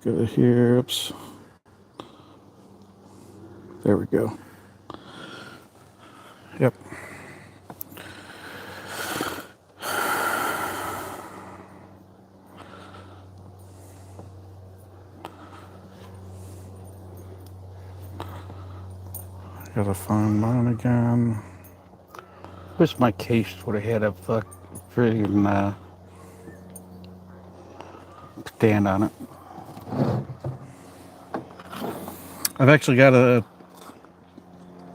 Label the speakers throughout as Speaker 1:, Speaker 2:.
Speaker 1: Go to here. Oops. There we go. Yep. Gotta find mine again. Wish my case would have had a friggin' stand on it. I've actually got a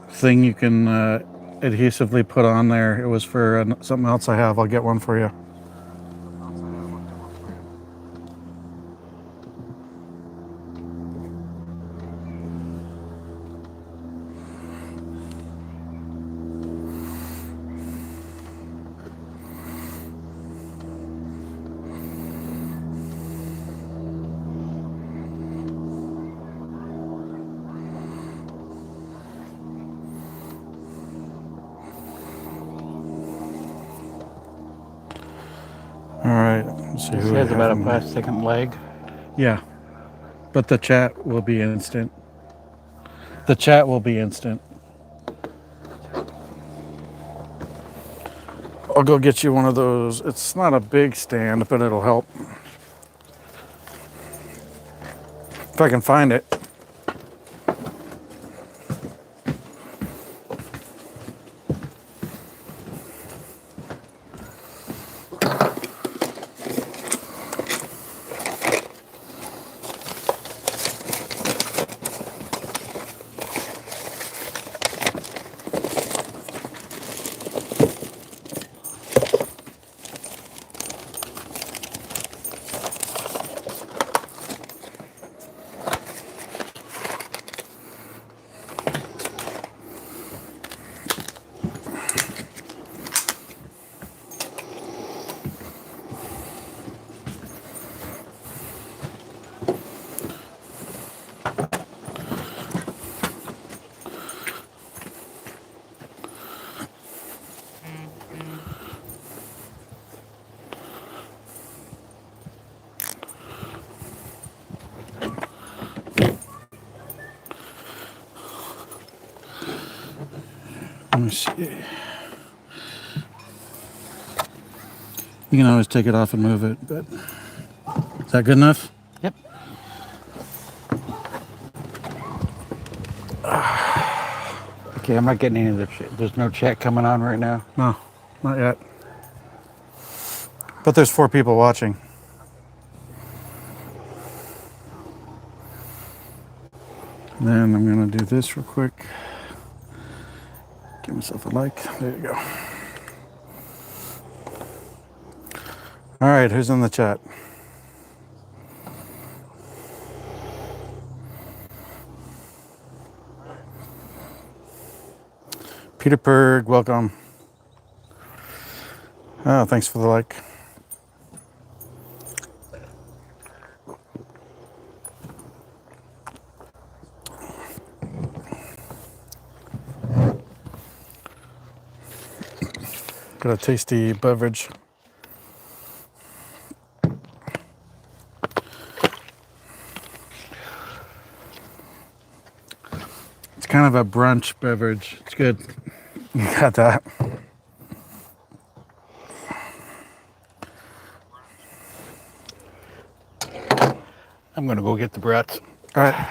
Speaker 1: thing you can adhesively put on there. It was for something else I have. I'll get one for you. All right, let's see.
Speaker 2: This has about a 5-second lag.
Speaker 1: Yeah, but the chat will be instant. The chat will be instant. I'll go get you one of those. It's not a big stand, but it'll help. If I can find it. Let me see. You can always take it off and move it, but is that good enough?
Speaker 2: Yep. Okay, I'm not getting any of the shit. There's no chat coming on right now.
Speaker 1: No, not yet. But there's 4 people watching. Then I'm gonna do this real quick. Give myself a like. There you go. All right, who's in the chat? Peter Berg, welcome. Oh, thanks for the like. Got a tasty beverage. It's kind of a brunch beverage. It's good. You got that.
Speaker 2: I'm gonna go get the brats.
Speaker 1: All right.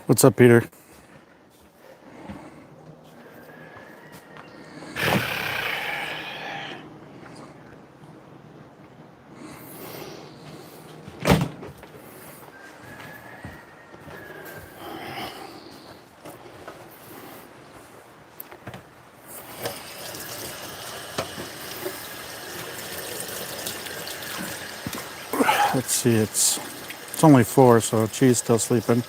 Speaker 1: What's up, Peter? Let's see, it's only 4, so Chee's still sleeping.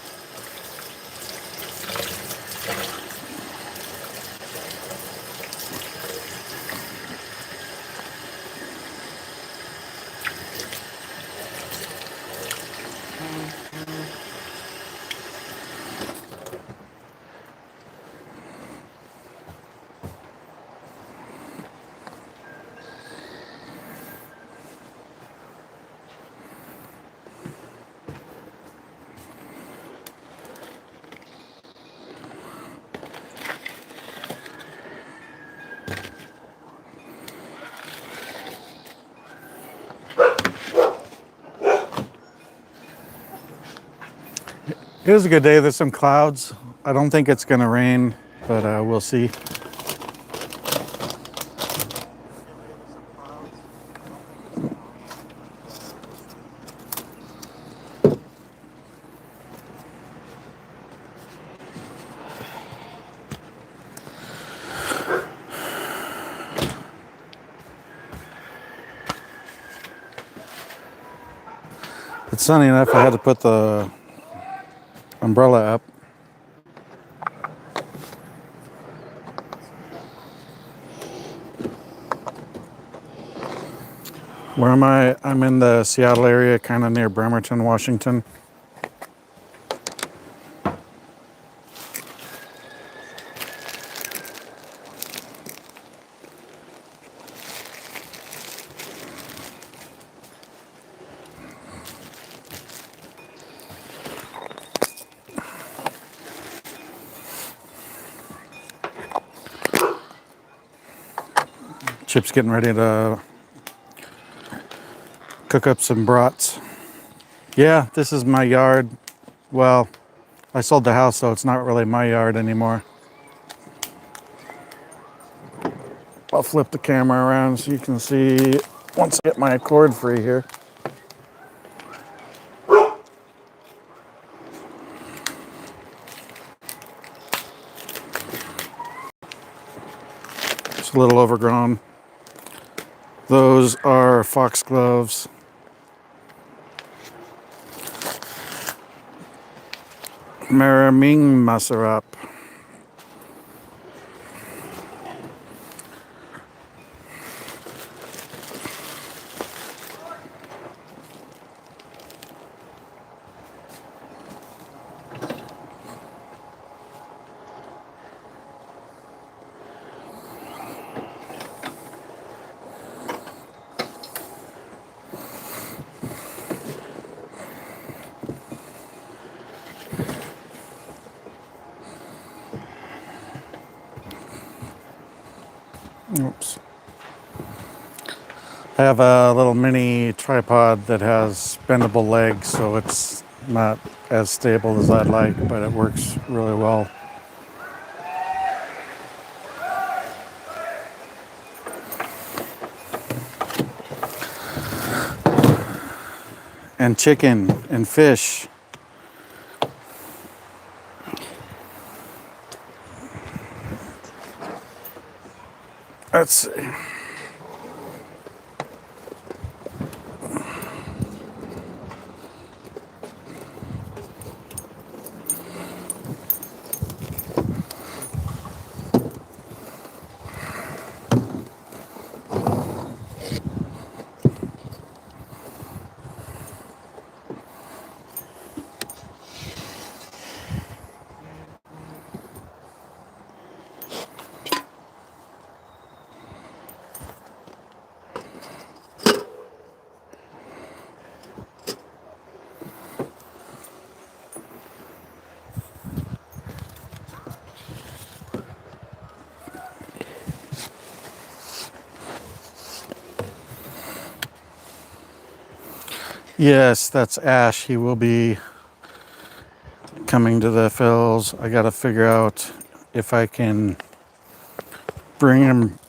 Speaker 1: It was a good day. There's some clouds. I don't think it's going to rain, but we'll see. It's sunny enough. I had to put the umbrella up. Where am I? I'm in the Seattle area, kind of near Bremerton, Washington. Chip's getting ready to cook up some brats. Yeah, this is my yard. Well, I sold the house, so it's not really my yard anymore. I'll flip the camera around so you can see once I get my cord free here. It's a little overgrown. Those are foxgloves. Maraming Maserap. Oops. I have a little mini tripod that has bendable legs, so it's not as stable as I'd like, but it works really well. And chicken and fish. Let's see. Yes, that's Ash. He will be coming to the Phils. I got to figure out if I can bring him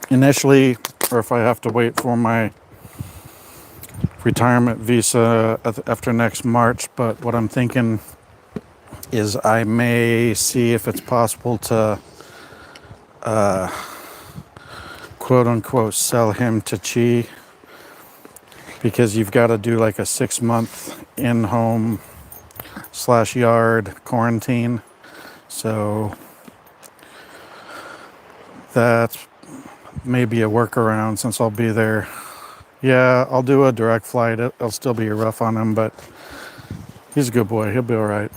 Speaker 1: initially or if I have to wait for my retirement visa after next March. But what I'm thinking is I may see if it's possible to quote unquote sell him to Chi, because you've got to do like a 6-month in-home / yard quarantine. So that's maybe a workaround since I'll be there. Yeah, I'll do a direct flight. It'll still be rough on him, but he's a good boy. He'll be all right.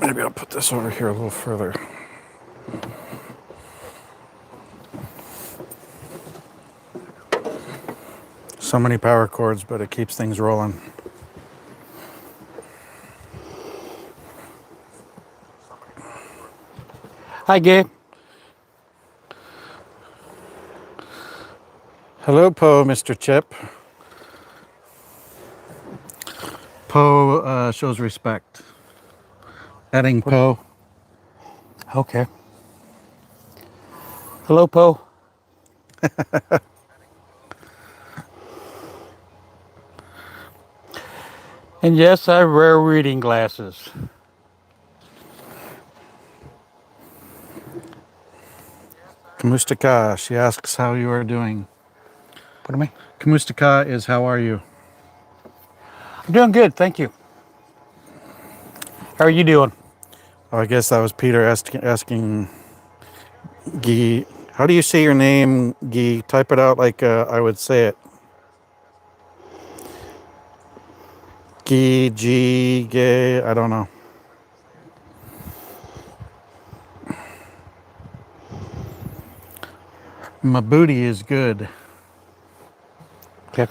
Speaker 1: Maybe I'll put this over here a little further. So many power cords, but it keeps things rolling.
Speaker 2: Hi, Gabe.
Speaker 1: Hello, Poe, Mr. Chip. Poe shows respect. Adding Poe.
Speaker 2: Okay. Hello, Poe. And yes, I wear reading glasses.
Speaker 1: Kamustaka, she asks how you are doing.
Speaker 2: Pardon me?
Speaker 1: Kamustaka is how are you?
Speaker 2: I'm doing good, thank you. How are you doing?
Speaker 1: Oh, I guess that was Peter asking Guy. How do you say your name, Guy? Type it out like I would say it. Guy, G, gay, I don't know. My booty is good.
Speaker 2: Okay.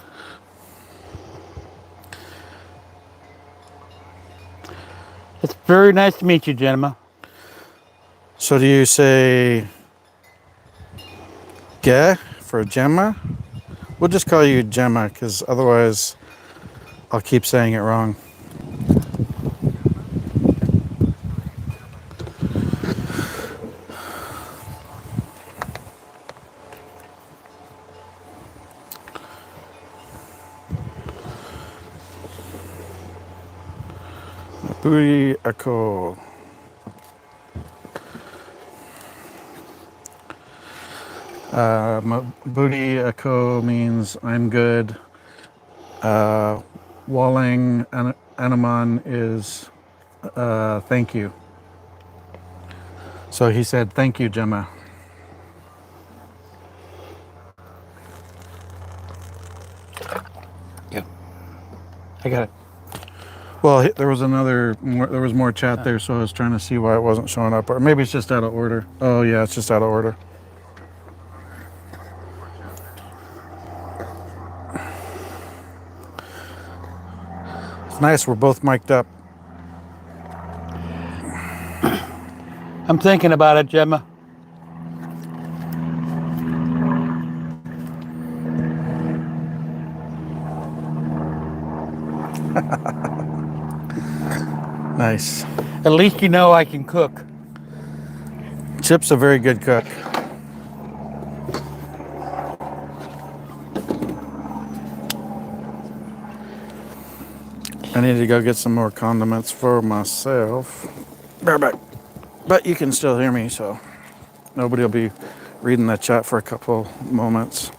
Speaker 2: It's very nice to meet you, gentlemen.
Speaker 1: So do you say Ge for Gemma? We'll just call you Gemma because otherwise I'll keep saying it wrong. Booty echo. Booty echo means I'm good. Walling Anaman is thank you. So he said thank you, Gemma.
Speaker 2: Yeah. I got it.
Speaker 1: Well, there was there was more chat there, so I was trying to see why it wasn't showing up, or maybe it's just out of order. Oh yeah, it's just out of order. It's nice. We're both mic'd up.
Speaker 2: I'm thinking about it, Gemma.
Speaker 1: Nice.
Speaker 2: At least you know I can cook.
Speaker 1: Chip's a very good cook. I need to go get some more condiments for myself. Bareback. But you can still hear me, so nobody will be reading that chat for a couple moments.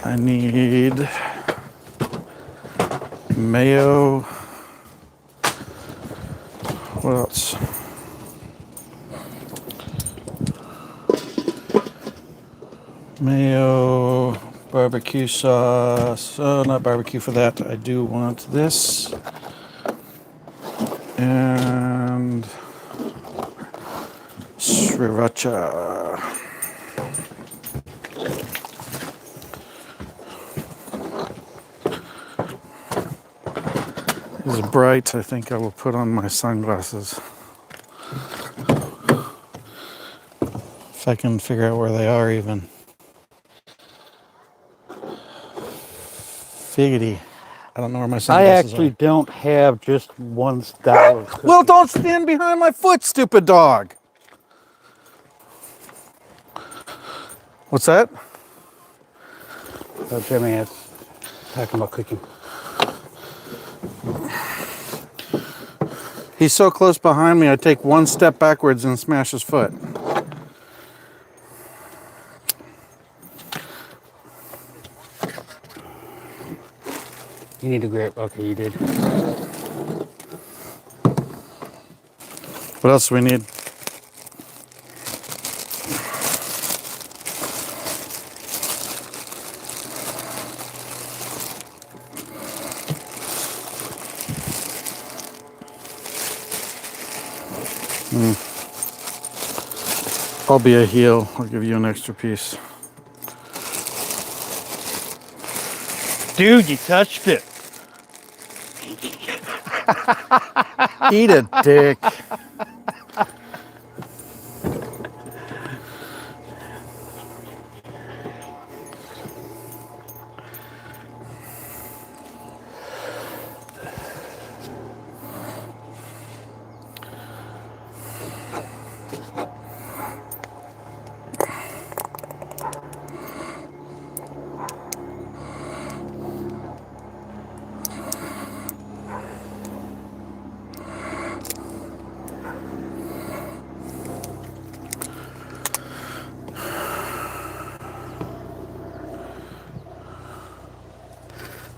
Speaker 1: I need mayo. What else? Mayo, barbecue sauce. Oh, not barbecue for that. I do want this. And sriracha. It's bright. I think I will put on my sunglasses. If I can figure out where they are even. Figgity. I don't know where my
Speaker 2: I
Speaker 1: sunglasses
Speaker 2: actually
Speaker 1: are.
Speaker 2: don't have just one style of cooking.
Speaker 1: Well, don't stand behind my foot, stupid dog. What's that?
Speaker 2: Oh, Jimmy, it's talking about cooking.
Speaker 1: He's so close behind me, I take one step backwards and smash his foot.
Speaker 2: You need to grab. Okay, you did.
Speaker 1: What else do we need? I'll be a heel. I'll give you an extra piece.
Speaker 2: Dude, you touched it.
Speaker 1: Eat a dick.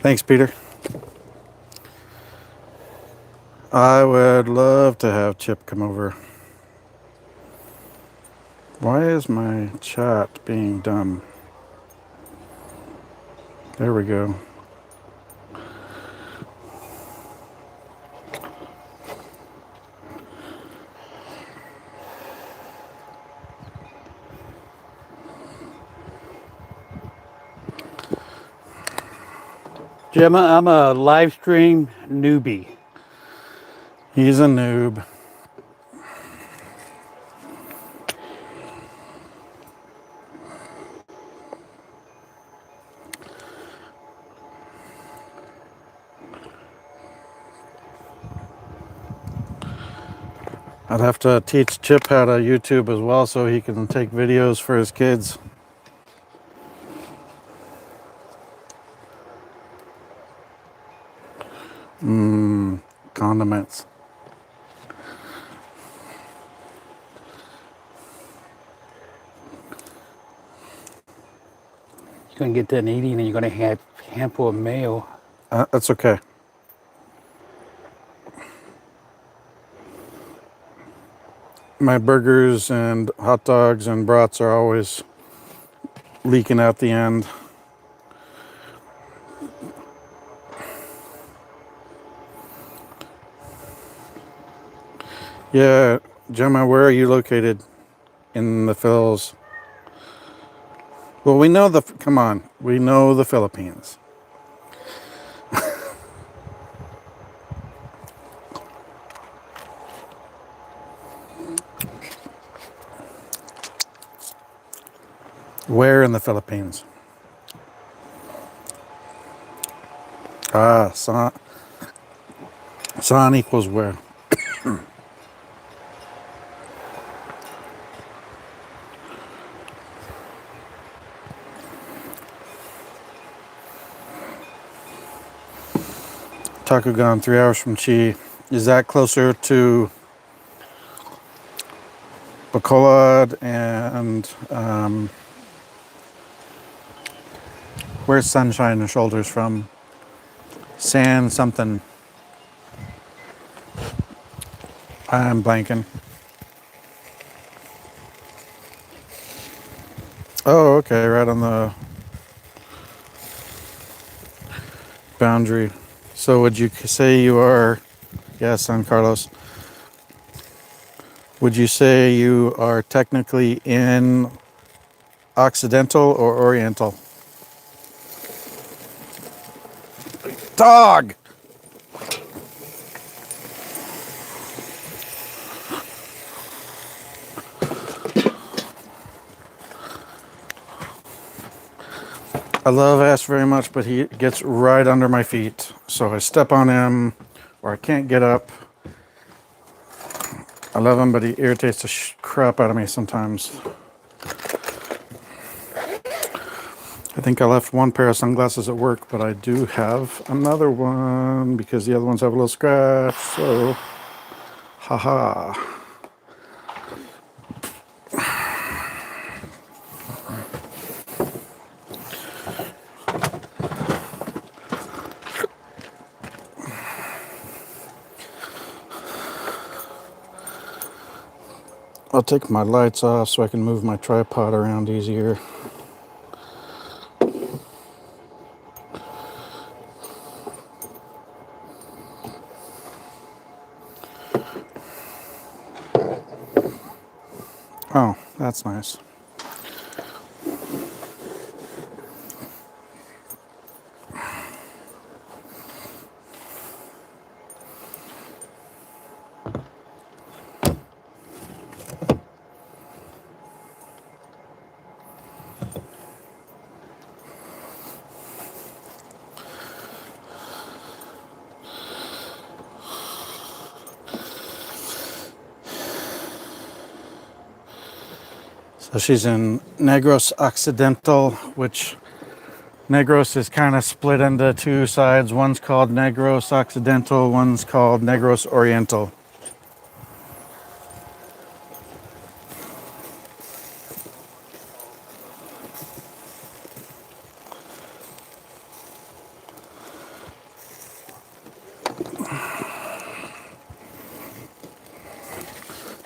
Speaker 1: Thanks, Peter. I would love to have Chip come over. Why is my chat being dumb? There we go.
Speaker 2: Gemma, I'm a live stream newbie.
Speaker 1: He's a noob. I'd have to teach Chip how to YouTube as well so he can take videos for his kids. Condiments.
Speaker 2: You're going to get done eating and you're going to have a handful of mayo.
Speaker 1: That's okay. My burgers and hot dogs and brats are always leaking out the end. Yeah, Gemma, where are you located in the Phils? Well, we know come on, we know the Philippines. Where in the Philippines? Ah, San equals where? Takugan, 3 hours from Chi. Is that closer to Bacolod and where's Sunshine and Shoulders from? San something. I'm blanking. Oh, okay, right on the boundary. So would you say you are, yeah, San Carlos. Would you say you are technically in Occidental or Oriental? Dog! I love Ash very much, but he gets right under my feet. So I step on him or I can't get up. I love him, but he irritates the crap out of me sometimes. I think I left one pair of sunglasses at work, but I do have another one because the other ones have a little scratch. So, haha. I'll take my lights off so I can move my tripod around easier. that's nice. So she's in Negros Occidental, which Negros is kind of split into two sides. One's called Negros Occidental, one's called Negros Oriental.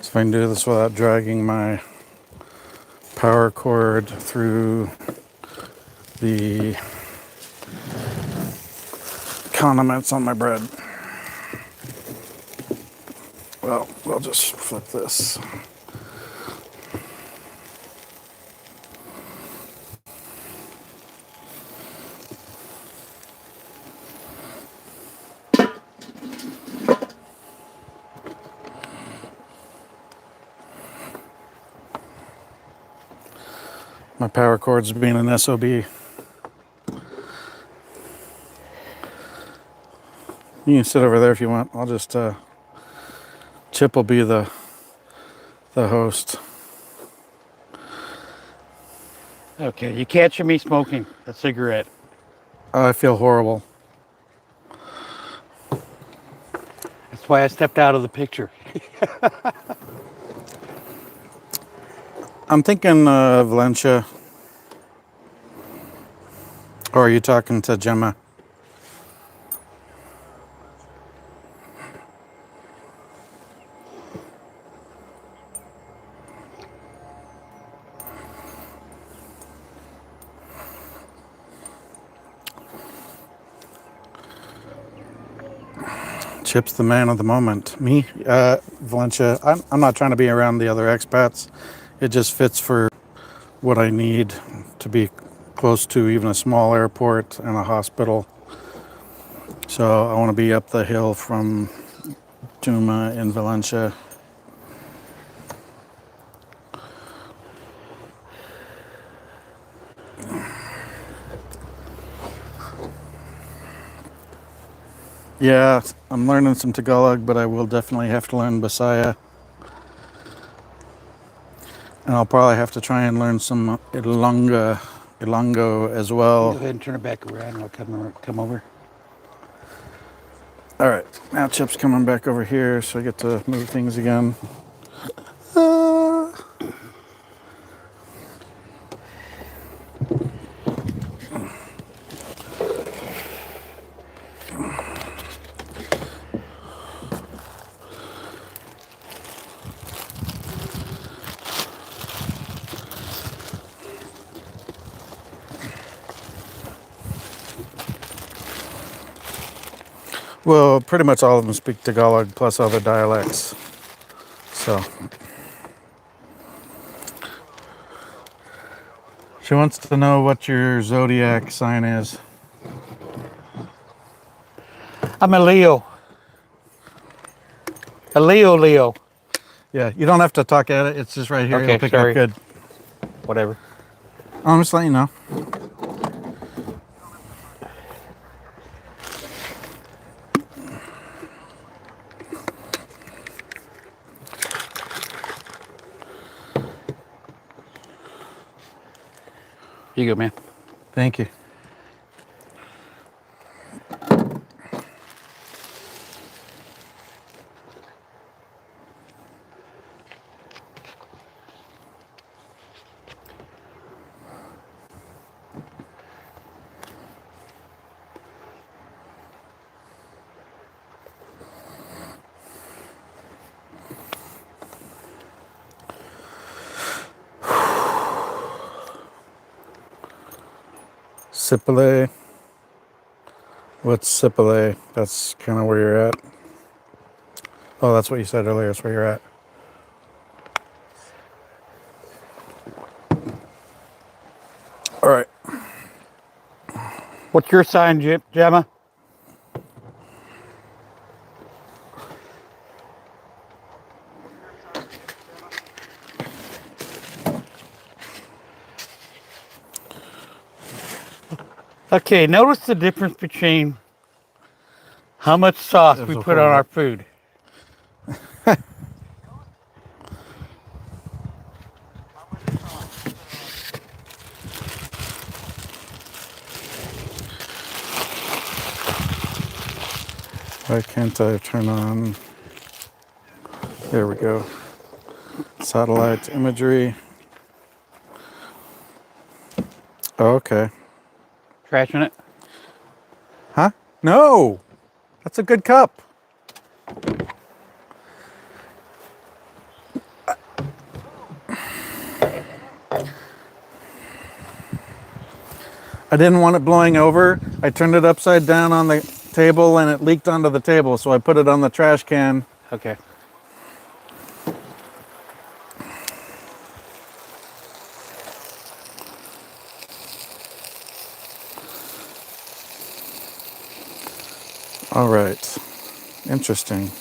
Speaker 1: So if I can do this without dragging my power cord through the condiments on my bread. Well, we'll just flip this. My power cord's being an SOB. You can sit over there if you want. I'll just, Chip will be the host.
Speaker 2: Okay, you catching me smoking a cigarette.
Speaker 1: I feel horrible.
Speaker 2: That's why I stepped out of the picture.
Speaker 1: I'm thinking Valencia. Or are you talking to Gemma? Chip's the man of the moment. Me, Valencia. I'm not trying to be around the other expats. It just fits for what I need to be close to even a small airport and a hospital. So I want to be up the hill from Juma in Valencia. Yeah, I'm learning some Tagalog, but I will definitely have to learn Bisaya. And I'll probably have to try and learn some Ilongo as well.
Speaker 2: Go ahead and turn it back around and I'll come over.
Speaker 1: All right, now Chip's coming back over here, so I get to move things again. Well, pretty much all of them speak Tagalog plus other dialects. So she wants to know what your zodiac sign is.
Speaker 2: I'm a Leo. A Leo.
Speaker 1: Yeah, you don't have to talk at it. It's just right here.
Speaker 2: Okay,
Speaker 1: It'll pick
Speaker 2: sorry.
Speaker 1: up good.
Speaker 2: Whatever.
Speaker 1: I'm just letting you know.
Speaker 2: Here you go, man.
Speaker 1: Thank you. Sipale. What's Sipale? That's kind of where you're at. Oh, that's what you said earlier. That's where you're at.
Speaker 2: What's your sign, Gemma? Okay, notice the difference between how much sauce
Speaker 1: There's
Speaker 2: we
Speaker 1: a
Speaker 2: put
Speaker 1: whole
Speaker 2: on our
Speaker 1: lot.
Speaker 2: food.
Speaker 1: Why can't I turn on? There we go. Satellite imagery. Oh, okay.
Speaker 2: Trashing it.
Speaker 1: Huh? No! That's a good cup. I didn't want it blowing over. I turned it upside down on the table and it leaked onto the table, so I put it on the trash can.
Speaker 2: Okay.
Speaker 1: All right. Interesting.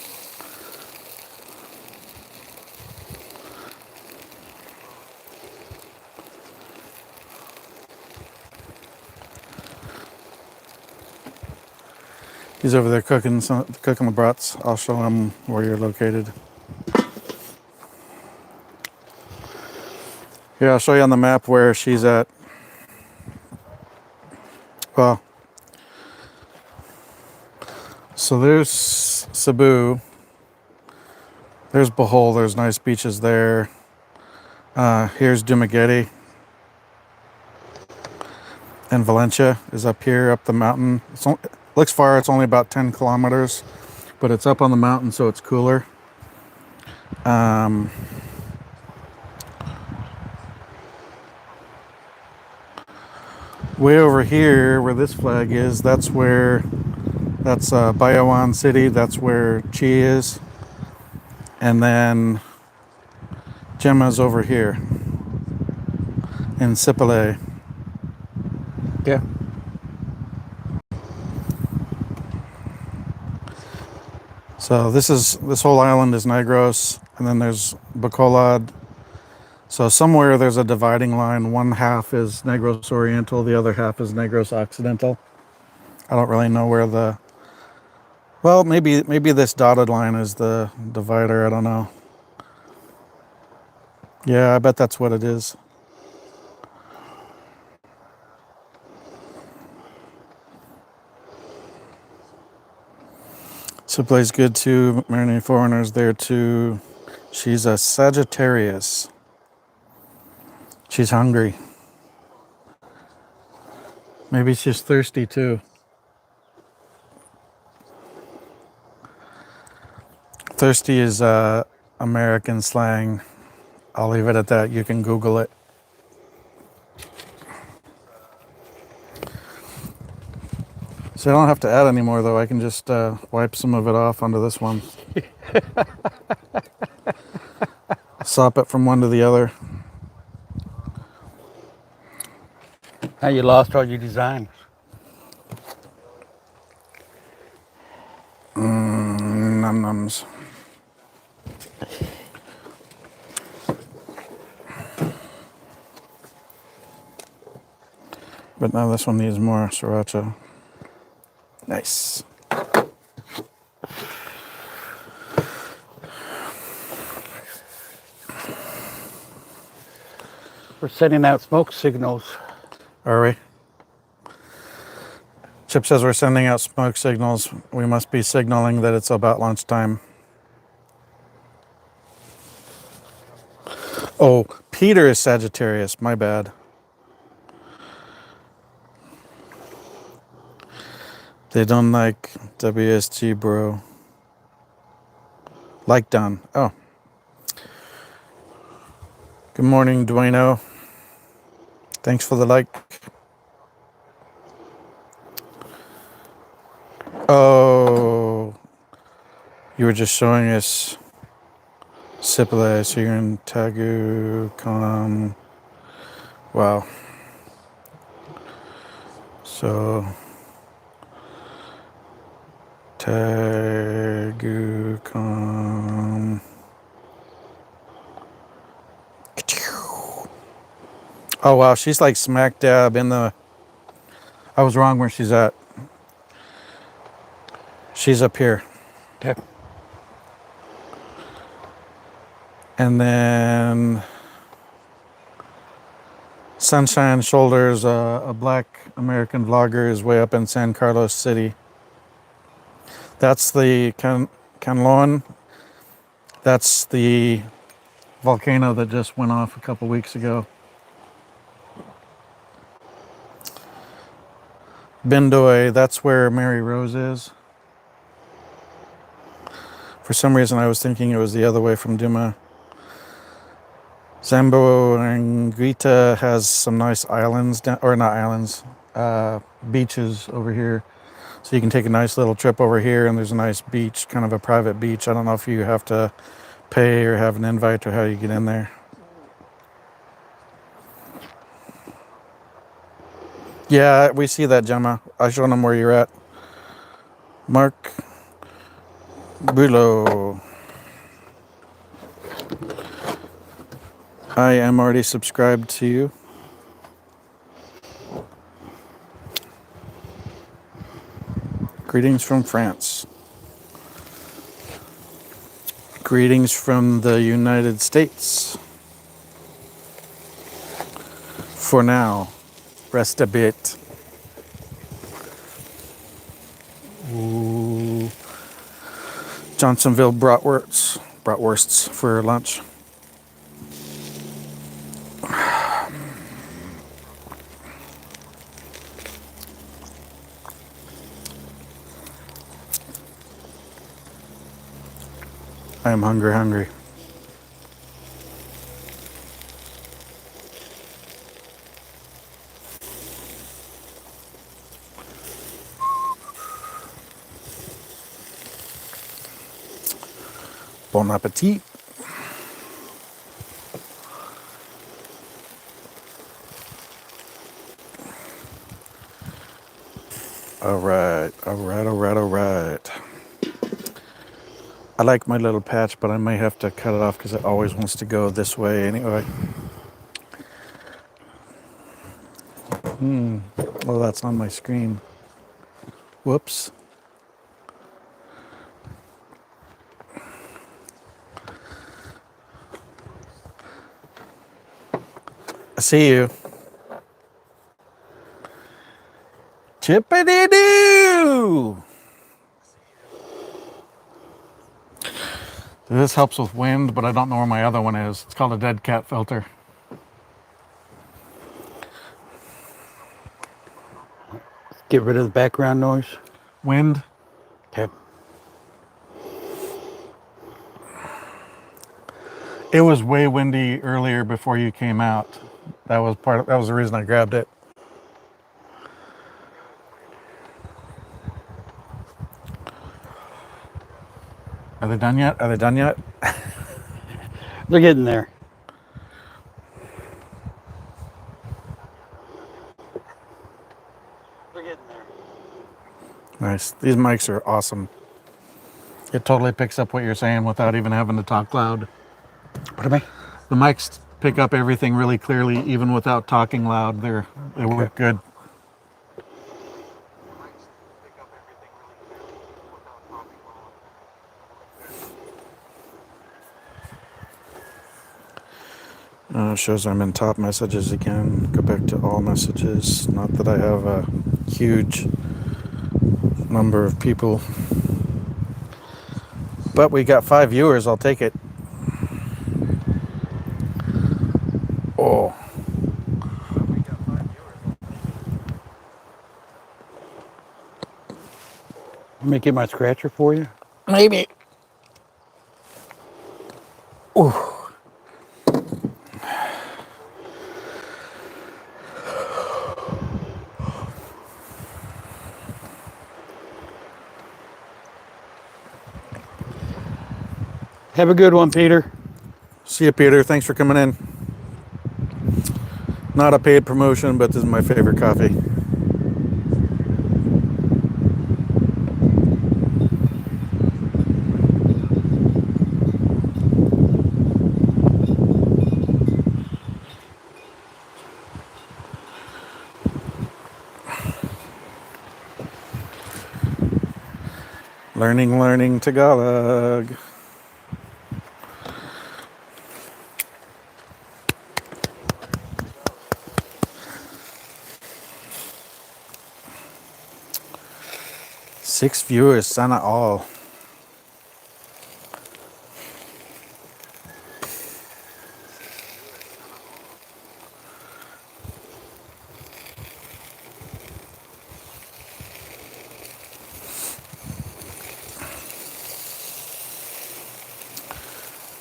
Speaker 1: He's over there cooking the brats. I'll show him where you're located. Here, I'll show you on the map where she's at. Well, so there's Cebu. There's Bohol. There's nice beaches there. Here's Dumaguete. And Valencia is up here, up the mountain. Looks far. It's only about 10 kilometers, but it's up on the mountain, so it's cooler. Way over here, where this flag is, that's Bayawan City. That's where Chi is. And then Gemma's over here in Sipalay.
Speaker 2: Yeah.
Speaker 1: So this whole island is Negros, and then there's Bacolod. So somewhere there's a dividing line. One half is Negros Oriental, the other half is Negros Occidental. I don't really know where well, maybe this dotted line is the divider. I don't know. Yeah, I bet that's what it is. So plays good too. Marinating foreigners there too. She's a Sagittarius. She's hungry. Maybe she's thirsty too. Thirsty is American slang. I'll leave it at that. You can Google it. So I don't have to add any more though. I can just wipe some of it off onto this one. Sop it from one to the other.
Speaker 2: Now you lost all your designs.
Speaker 1: Num nums. But now this one needs more sriracha. Nice.
Speaker 2: We're sending out smoke signals.
Speaker 1: Are we? Chip says we're sending out smoke signals. We must be signaling that it's about lunchtime. Oh, Peter is Sagittarius. My bad. They don't like WSG, bro. Like done. Oh. Good morning, Dueno. Thanks for the like. Oh. You were just showing us Sipalay, so you're in Tagu, Konam. Wow. So Tagucom. Oh wow, she's like smack dab in the. I was wrong where she's at. She's up here.
Speaker 2: Okay.
Speaker 1: And then Sunshine Shoulders, a black American vlogger, is way up in San Carlos City. That's the Canloan. That's the volcano that just went off a couple weeks ago. Bendoy, that's where Mary Rose is. For some reason, I was thinking it was the other way from Duma. Zamboanguita has some nice islands, or not islands, beaches over here. So you can take a nice little trip over here, and there's a nice beach, kind of a private beach. I don't know if you have to pay or have an invite or how you get in there. Yeah, we see that, Gemma. I showed them where you're at. Mark Bulo. I am already subscribed to you. Greetings from France. Greetings from the United States. For now, rest a bit. Ooh. Johnsonville bratwursts for lunch. I am hungry. Bon appetit. All right. I like my little patch, but I may have to cut it off because it always wants to go this way anyway. Well, that's on my screen. Whoops. I see you. Chippity-doo! This helps with wind, but I don't know where my other one is. It's called a dead cat filter.
Speaker 2: Get rid of the background noise.
Speaker 1: Wind.
Speaker 2: Okay.
Speaker 1: It was way windy earlier before you came out. That was the reason I grabbed it. Are they done yet?
Speaker 2: They're getting there.
Speaker 1: Nice. These mics are awesome. It totally picks up what you're saying without even having to talk loud.
Speaker 2: Pardon me?
Speaker 1: The mics pick up everything really clearly, even without talking loud. They work good. Shows I'm in top messages again. Go back to all messages. Not that I have a huge number of people, but we got 5 viewers. I'll take it. Oh.
Speaker 2: Let me get my scratcher for you.
Speaker 1: Maybe. Ooh.
Speaker 2: Have a good one, Peter.
Speaker 1: See you, Peter. Thanks for coming in. Not a paid promotion, but this is my favorite coffee. Learning Tagalog. Six viewers, sana all.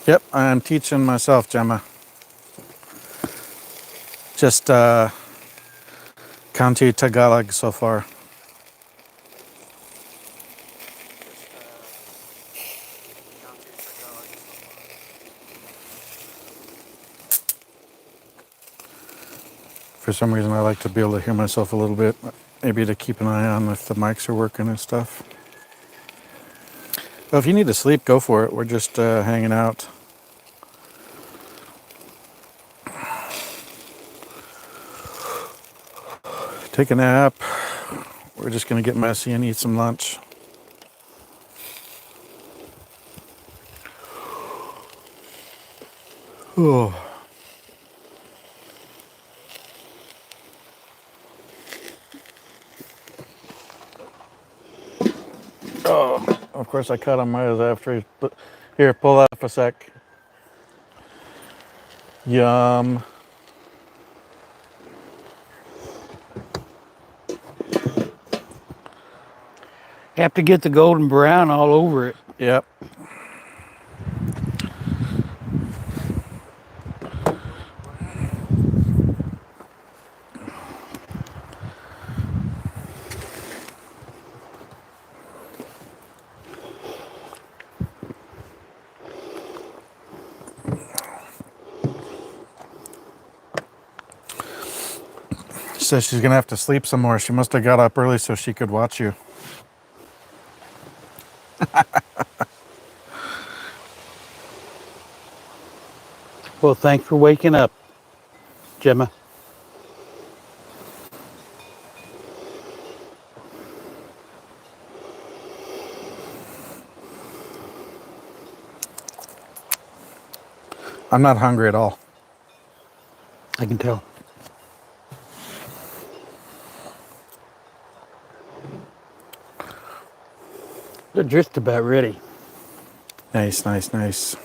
Speaker 1: Yep, I'm teaching myself, Gemma. Just County Tagalog so far. For some reason, I like to be able to hear myself a little bit. Maybe to keep an eye on if the mics are working and stuff. Well, if you need to sleep, go for it. We're just hanging out. Take a nap. We're just going to get messy and eat some lunch. Oh. Oh, of course I cut on my eyes after. But here, pull that for a sec. Yum.
Speaker 2: Have to get the golden brown all over it.
Speaker 1: Yep. She says she's going to have to sleep some more. She must have got up early so she could watch you.
Speaker 2: Well, thanks for waking up, Gemma.
Speaker 1: I'm not hungry at all.
Speaker 2: I can tell. They're just about ready.
Speaker 1: Nice, nice, nice.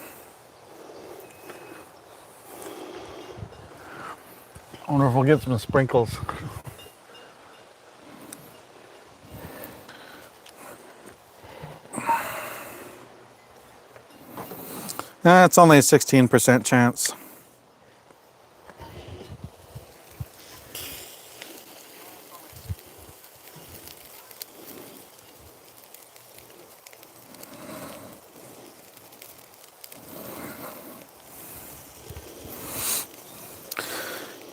Speaker 1: I wonder if we'll get some sprinkles. It's only a 16% chance.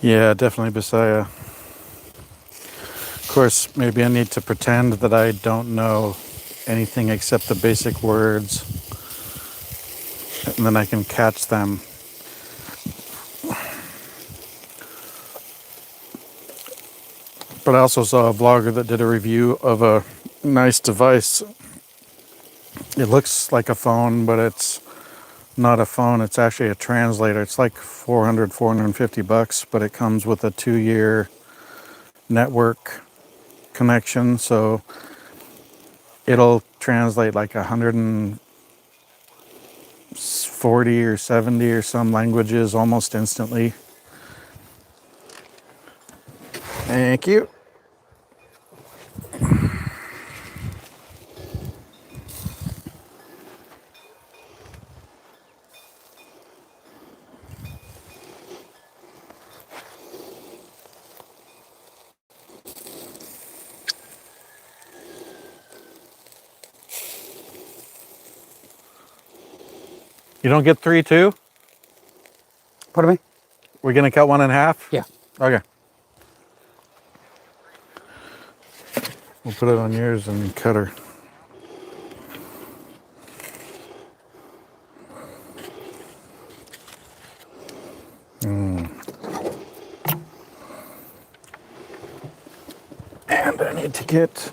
Speaker 1: Yeah, definitely Bisaya. Of course, maybe I need to pretend that I don't know anything except the basic words, and then I can catch them. But I also saw a vlogger that did a review of a nice device. It looks like a phone, but it's not a phone. It's actually a translator. It's like 450 bucks, but it comes with a 2-year network connection. So it'll translate like 140 or 70 or some languages almost instantly. Thank you. You don't get 3 too?
Speaker 2: Pardon me?
Speaker 1: We're gonna cut one in half?
Speaker 2: Yeah.
Speaker 1: Okay. We'll put it on yours and cut her. And I need to get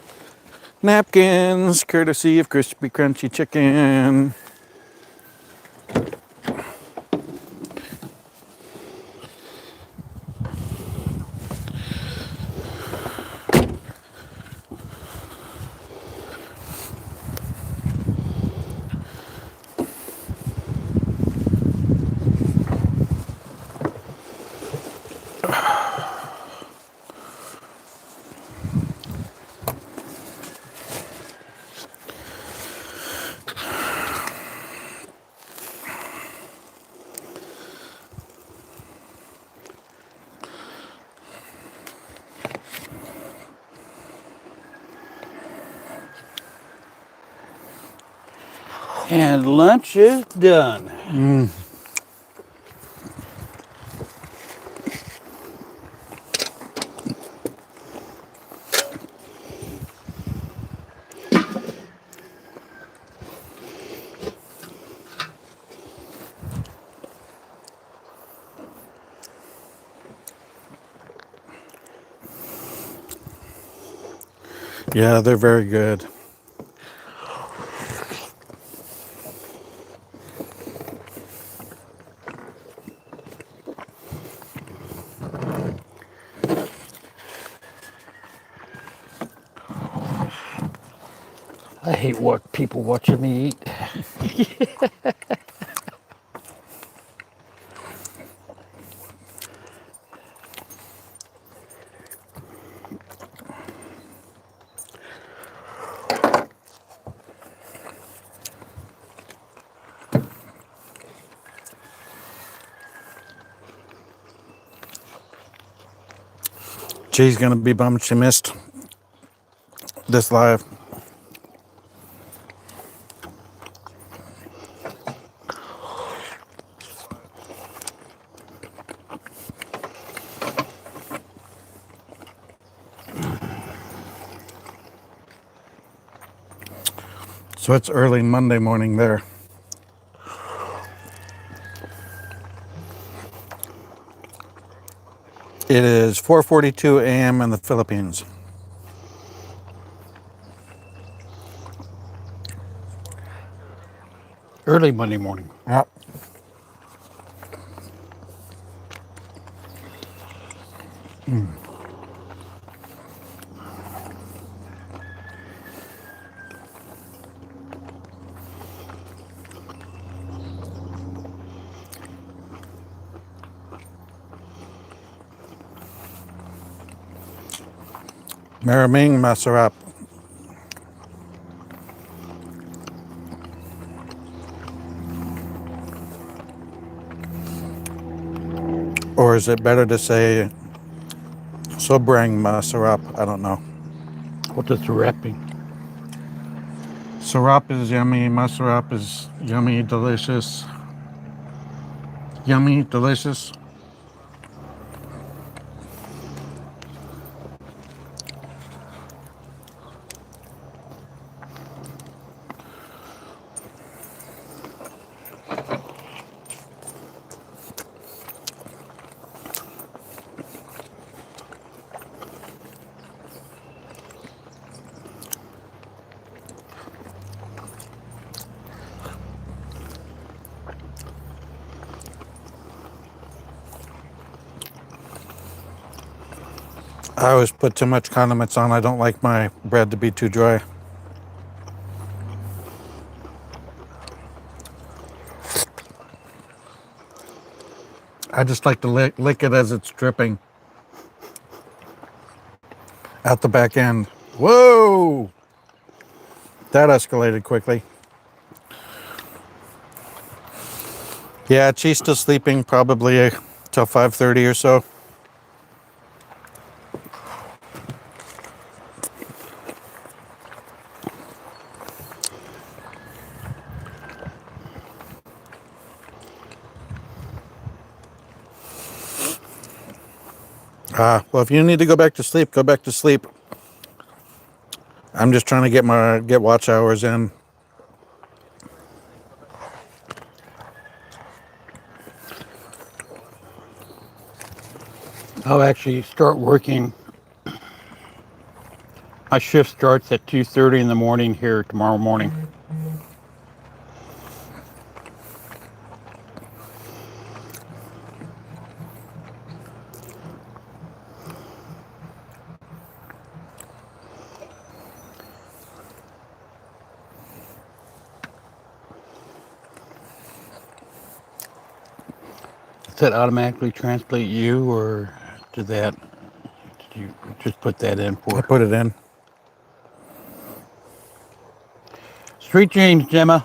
Speaker 1: Napkins, courtesy of Crispy Crunchy Chicken.
Speaker 2: And lunch is done.
Speaker 1: Yeah, they're very good.
Speaker 2: I hate what people watching me eat.
Speaker 1: She's gonna be bummed she missed this live. So it's early Monday morning there. It is 4:42 a.m. in the Philippines.
Speaker 2: Early Monday morning.
Speaker 1: Yep. Maraming masarap. Or is it better to say sobrang masarap? I don't know.
Speaker 2: What does the wrapping?
Speaker 1: Sarap is yummy. Masarap is yummy, delicious. Yummy, delicious. I always put too much condiments on. I don't like my bread to be too dry. I just like to lick it as it's dripping out the back end. Whoa! That escalated quickly. Yeah, she's still sleeping probably till 5:30 or so. Well, if you need to go back to sleep, go back to sleep. I'm just trying to get watch hours in.
Speaker 2: I'll actually start working My shift starts at 2:30 in the morning here tomorrow morning. Does that automatically translate you, or did you just put that in
Speaker 1: I
Speaker 2: for
Speaker 1: put it in.
Speaker 2: street jeans, Gemma?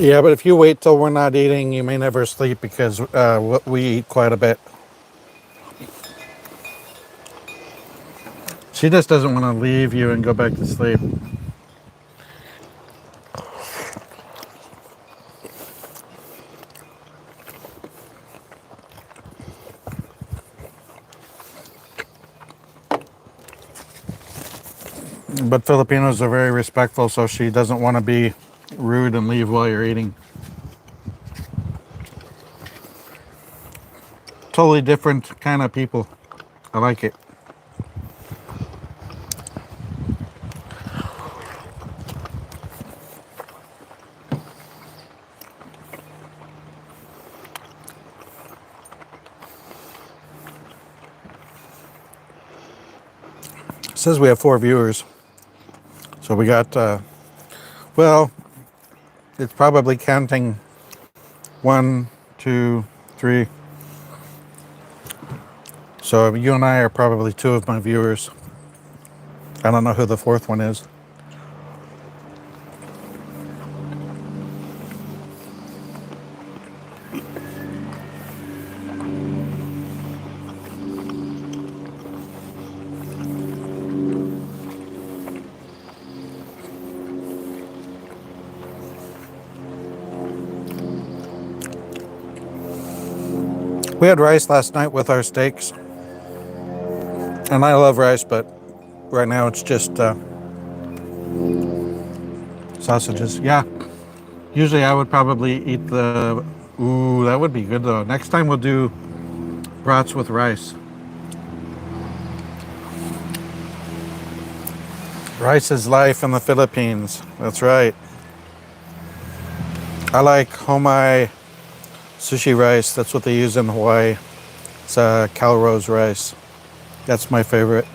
Speaker 1: Yeah, but if you wait till we're not eating, you may never sleep because we eat quite a bit. She just doesn't want to leave you and go back to sleep. But Filipinos are very respectful, so she doesn't want to be rude and leave while you're eating. Totally different kind of people. I like it. It says we have 4 viewers. So we got, well, it's probably counting 1, 2, 3. So you and I are probably 2 of my viewers. I don't know who the 4th one is. We had rice last night with our steaks. And I love rice, but right now it's just sausages. Yeah. Usually I would probably eat the... Ooh, that would be good though. Next time we'll do brats with rice. Rice is life in the Philippines. That's right. I like homai sushi rice. That's what they use in Hawaii. It's Calrose rice. That's my favorite.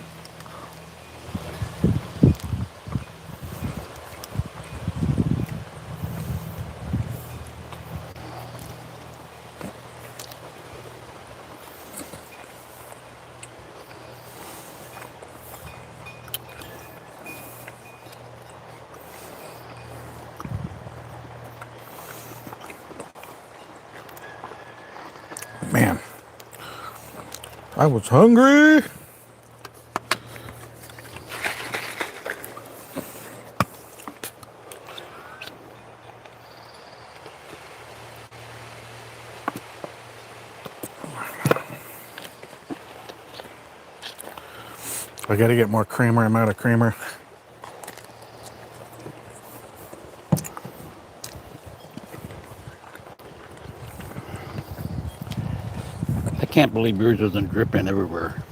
Speaker 1: Man, I was hungry. I gotta get more creamer. I'm out of creamer.
Speaker 2: I can't believe yours isn't dripping everywhere.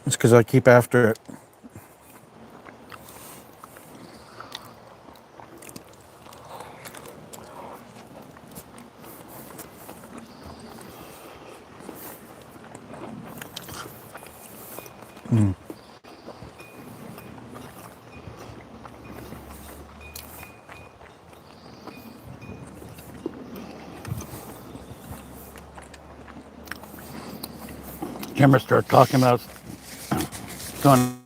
Speaker 1: It's because I keep after it.
Speaker 2: Timmer start talking about going.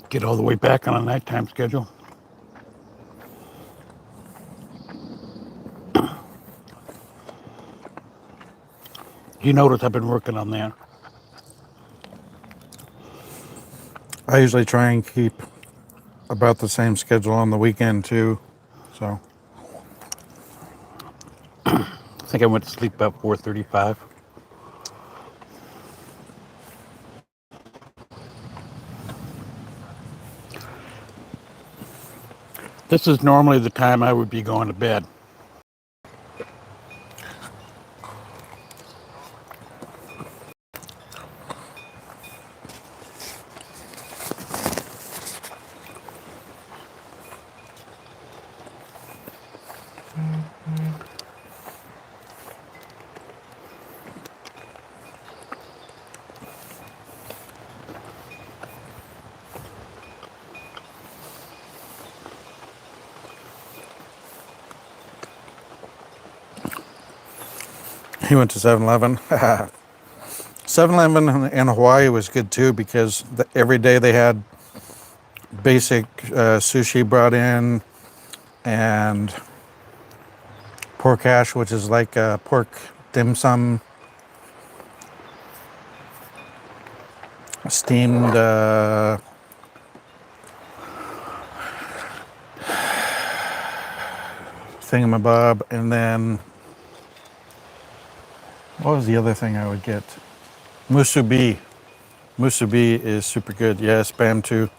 Speaker 2: Get all the way back on a nighttime schedule. You notice I've been working on that.
Speaker 1: I usually try and keep about the same schedule on the weekend too. So
Speaker 2: I think I went to sleep about 4:35. This is normally the time I would be going to bed.
Speaker 1: he went to 7-Eleven. 7-Eleven in Hawaii was good too because every day they had basic sushi brought in and pork hash, which is like pork dim sum, steamed thingamabob, and then what was the other thing I would get? Musubi. Musubi is super good. Yeah, spam too.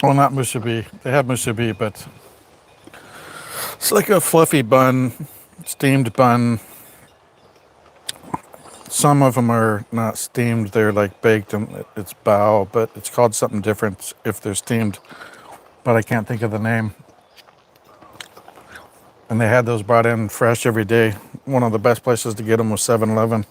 Speaker 1: Well, not musubi. They have musubi, but it's like a fluffy bun, steamed bun. Some of them are not steamed; they're like baked, and it's bao, but it's called something different if they're steamed. But I can't think of the name. And they had those brought in fresh every day. One of the best places to get them was 7-Eleven.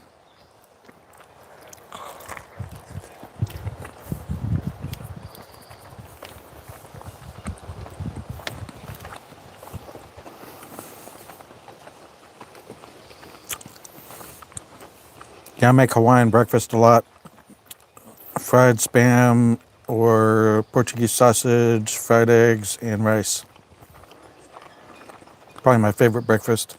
Speaker 1: Yeah, I make Hawaiian breakfast a lot. Fried spam or Portuguese sausage, fried eggs, and rice. Probably my favorite breakfast.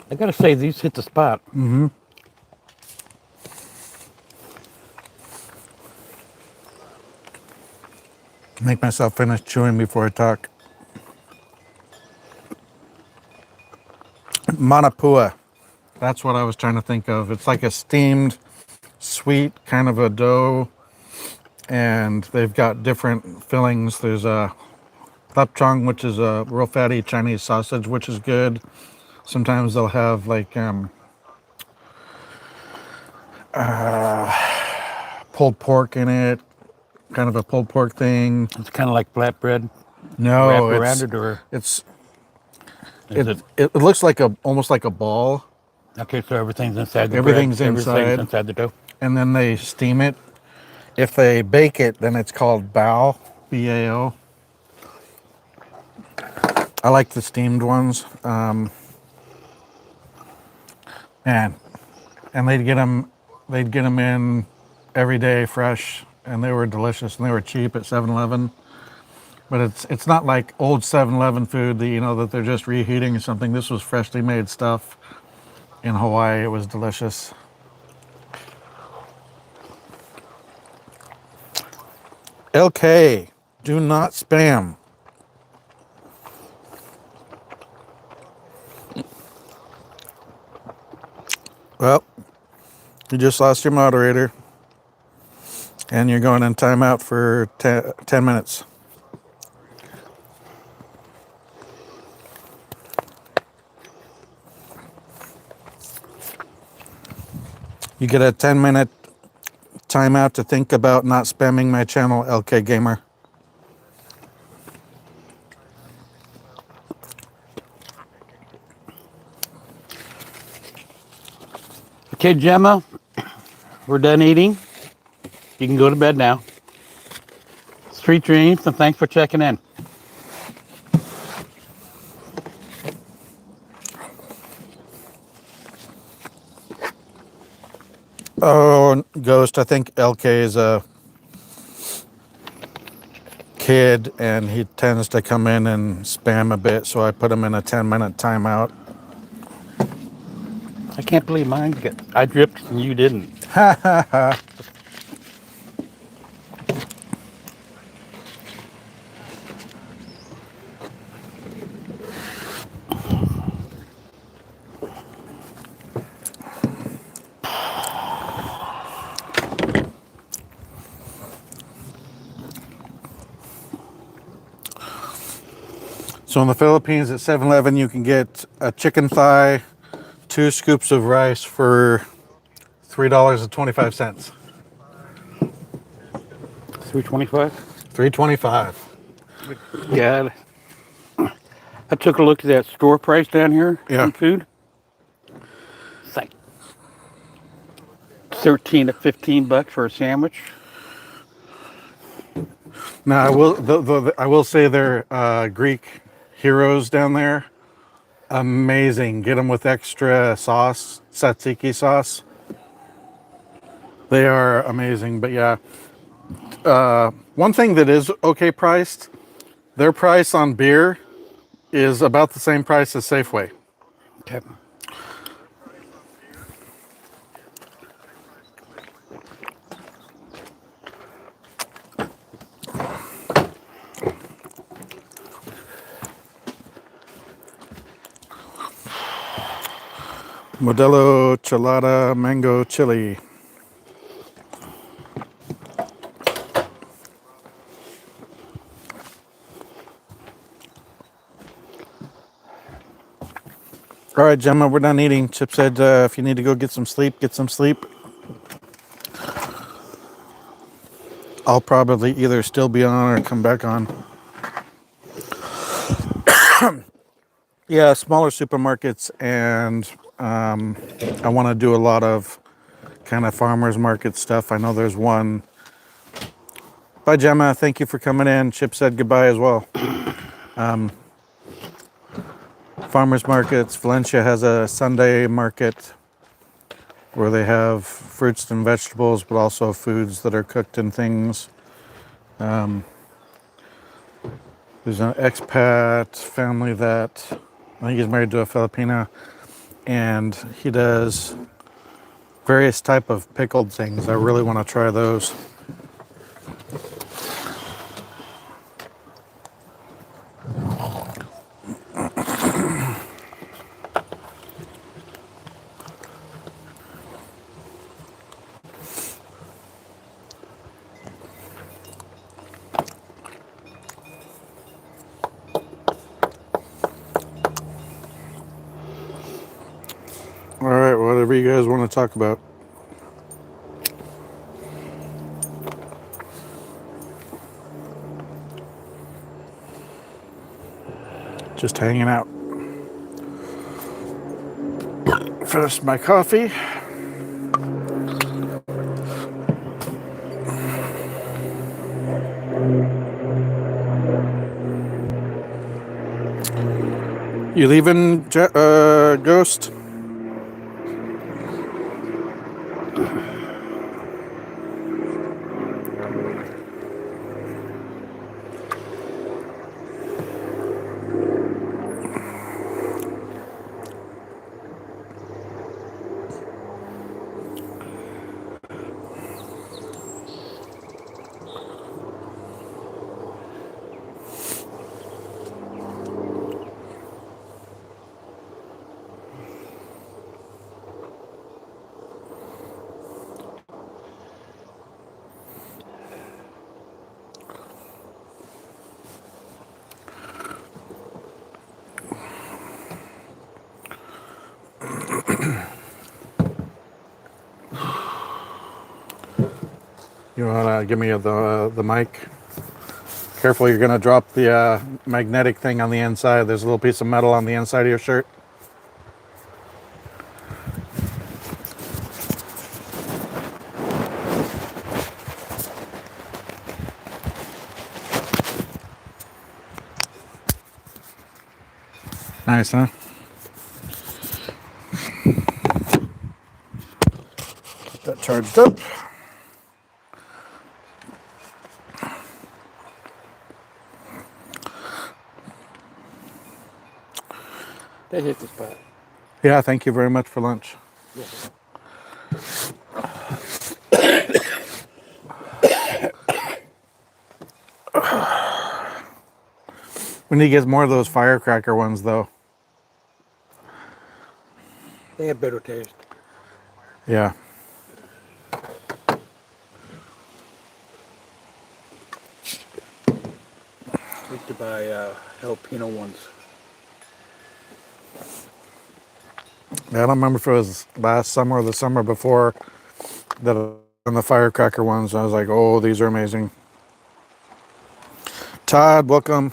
Speaker 2: I gotta say, these hit the spot.
Speaker 1: Make myself finish chewing before I talk. Manapua. That's what I was trying to think of. It's like a steamed, sweet kind of a dough, and they've got different fillings. There's a lapchang, which is a real fatty Chinese sausage, which is good. Sometimes they'll have like pulled pork in it, kind of a pulled pork thing.
Speaker 2: It's kind of like flatbread.
Speaker 1: No,
Speaker 2: Wrap around it, or
Speaker 1: it's
Speaker 2: is it?
Speaker 1: it looks like a almost like a ball,
Speaker 2: Okay, so everything's inside the
Speaker 1: Everything's
Speaker 2: bread.
Speaker 1: inside.
Speaker 2: Everything's inside the dough.
Speaker 1: and then they steam it. If they bake it, then it's called bao, B-A-O. I like the steamed ones. Man, and they'd get them in every day fresh, and they were delicious, and they were cheap at 7-Eleven. But it's not like old 7-Eleven food that that they're just reheating or something. This was freshly made stuff in Hawaii. It was delicious. LK, do not spam. Well, you just lost your moderator, and you're going in timeout for 10 minutes. You get a 10-minute timeout to think about not spamming my channel, LK Gamer.
Speaker 2: Okay, Gemma, we're done eating. You can go to bed now. Sweet dreams, and thanks for checking in.
Speaker 1: Oh, Ghost, I think LK is a kid and he tends to come in and spam a bit, so I put him in a 10-minute timeout.
Speaker 2: I can't believe I dripped and you didn't.
Speaker 1: So in the Philippines at 7-Eleven, you can get a chicken thigh, 2 scoops of rice for $3.25.
Speaker 2: $3.25?
Speaker 1: $3.25.
Speaker 2: Yeah. I took a look at that store price down here
Speaker 1: Yeah.
Speaker 2: on food. It's like 13 to 15 bucks for a sandwich.
Speaker 1: Now I will say their Greek heroes down there, amazing. Get them with extra sauce, tzatziki sauce. They are amazing. But yeah, one thing that is okay priced, their price on beer is about the same price as Safeway.
Speaker 2: Okay.
Speaker 1: Modelo Chelada Mango Chili. All right, Gemma, we're done eating. Chip said if you need to go get some sleep, get some sleep. I'll probably either still be on or come back on. Yeah, smaller supermarkets, and I want to do a lot of kind of farmers market stuff. I know there's one. Bye, Gemma. Thank you for coming in. Chip said goodbye as well. Farmers markets. Valencia has a Sunday market where they have fruits and vegetables, but also foods that are cooked in things. There's an expat family that I think he's married to a Filipina, and he does various type of pickled things. I really want to try those. All right, whatever you guys want to talk about. Just hanging out. Finished my coffee. You leaving, Ghost? You wanna give me the mic? Careful, you're gonna drop the magnetic thing on the inside. There's a little piece of metal on the inside of your shirt. Nice, huh? Get that charged up.
Speaker 2: That hit the spot.
Speaker 1: Yeah, thank you very much for lunch.
Speaker 2: Yeah.
Speaker 1: We need to get more of those firecracker ones, though.
Speaker 2: They have better taste.
Speaker 1: Yeah.
Speaker 2: I used to buy jalapeno ones.
Speaker 1: I don't remember if it was last summer or the summer before that on the firecracker ones. I was like, oh, these are amazing. Todd, welcome.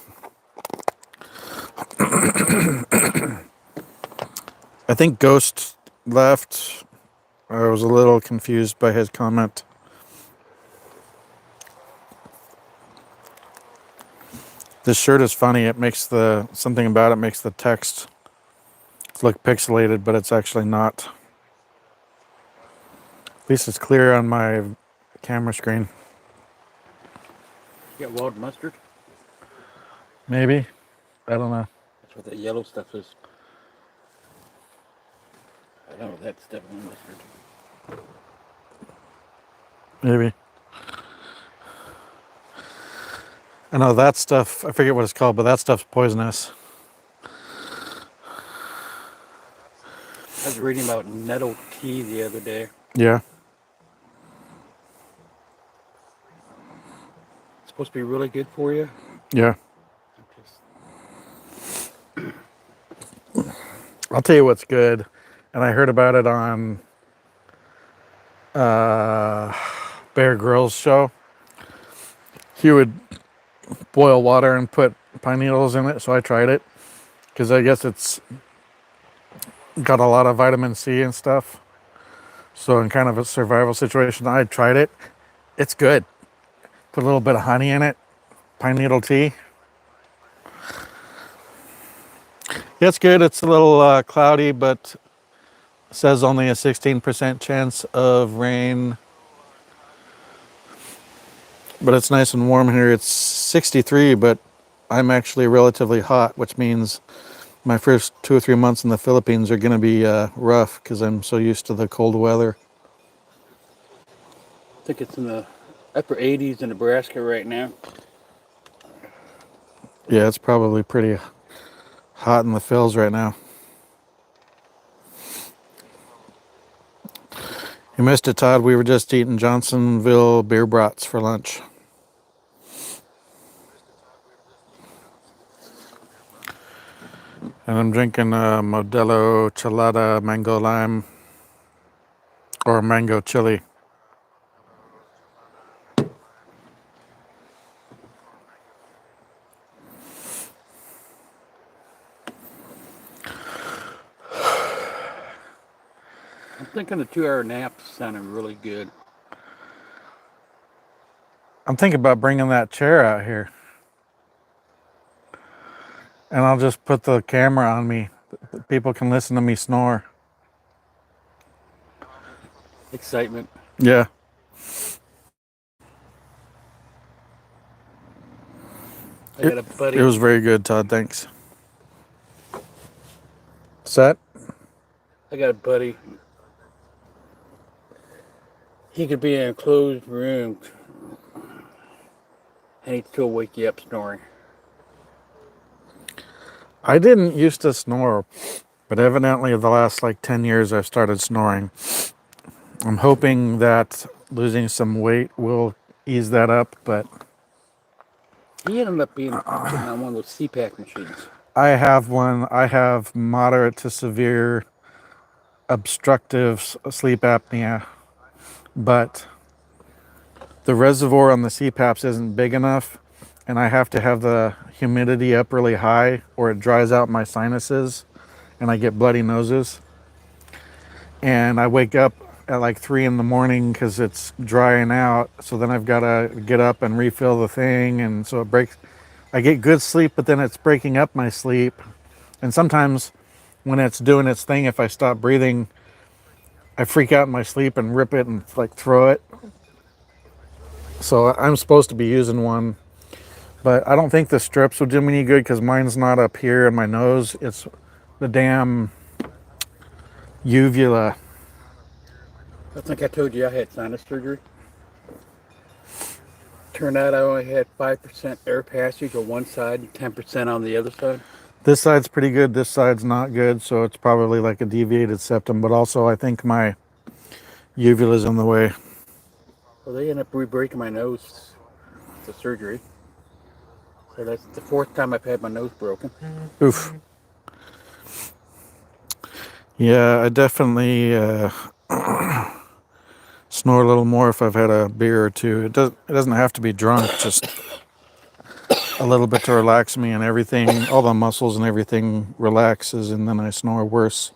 Speaker 1: I think Ghost left. I was a little confused by his comment. This shirt is funny. It makes something about it makes the text look pixelated, but it's actually not. At least it's clear on my camera screen.
Speaker 2: You got wild mustard?
Speaker 1: Maybe. I don't know.
Speaker 2: That's what that yellow stuff is. I know that's definitely mustard.
Speaker 1: Maybe. I know that stuff, I forget what it's called, but that stuff's poisonous.
Speaker 2: I was reading about nettle tea the other day.
Speaker 1: Yeah.
Speaker 2: It's supposed to be really good for you.
Speaker 1: Yeah. I'll tell you what's good. And I heard about it on Bear Grylls show. He would boil water and put pine needles in it, so I tried it. Because I guess it's got a lot of vitamin C and stuff. So in kind of a survival situation, I tried it. It's good. Put a little bit of honey in it. Pine needle tea. Yeah, it's good. It's a little cloudy, but says only a 16% chance of rain. But it's nice and warm here. It's 63, but I'm actually relatively hot, which means my first 2 or 3 months in the Philippines are going to be rough because I'm so used to the cold weather.
Speaker 2: I think it's in the upper 80s in Nebraska right now.
Speaker 1: Yeah, it's probably pretty hot in the Phils right now. You missed it, Todd. We were just eating Johnsonville beer brats for lunch. And I'm drinking a Modelo Chelada Mango Lime or Mango Chili.
Speaker 2: I'm thinking the 2-hour nap sounded really good.
Speaker 1: I'm thinking about bringing that chair out here. And I'll just put the camera on me. People can listen to me snore.
Speaker 2: Excitement.
Speaker 1: Yeah.
Speaker 2: I got a buddy.
Speaker 1: It was very good, Todd. Thanks. Set?
Speaker 2: I got a buddy. He could be in a closed room and he'd still wake you up snoring.
Speaker 1: I didn't used to snore, but evidently the last 10 years I've started snoring. I'm hoping that losing some weight will ease that up, but
Speaker 2: He ended up being on one of those CPAP machines.
Speaker 1: I have one. I have moderate to severe obstructive sleep apnea, but the reservoir on the CPAPs isn't big enough, and I have to have the humidity up really high or it dries out my sinuses and I get bloody noses. And I wake up at like 3 in the morning because it's drying out. So then I've got to get up and refill the thing. And so it breaks. I get good sleep, but then it's breaking up my sleep. And sometimes when it's doing its thing, if I stop breathing, I freak out in my sleep and rip it and like throw it. So I'm supposed to be using one, but I don't think the strips would do me any good because mine's not up here in my nose. It's the damn uvula.
Speaker 2: I think I told you I had sinus surgery. Turned out I only had 5% air passage on one side and 10% on the other side.
Speaker 1: This side's pretty good. This side's not good, so it's probably like a deviated septum. But also, I think my uvula's in the way.
Speaker 2: Well, they ended up re-breaking my nose, the surgery. So that's the 4th time I've had my nose broken.
Speaker 1: Oof. Yeah, I definitely snore a little more if I've had a beer or two. It doesn't have to be drunk, just a little bit to relax me, and everything, all the muscles and everything relaxes, and then I snore worse.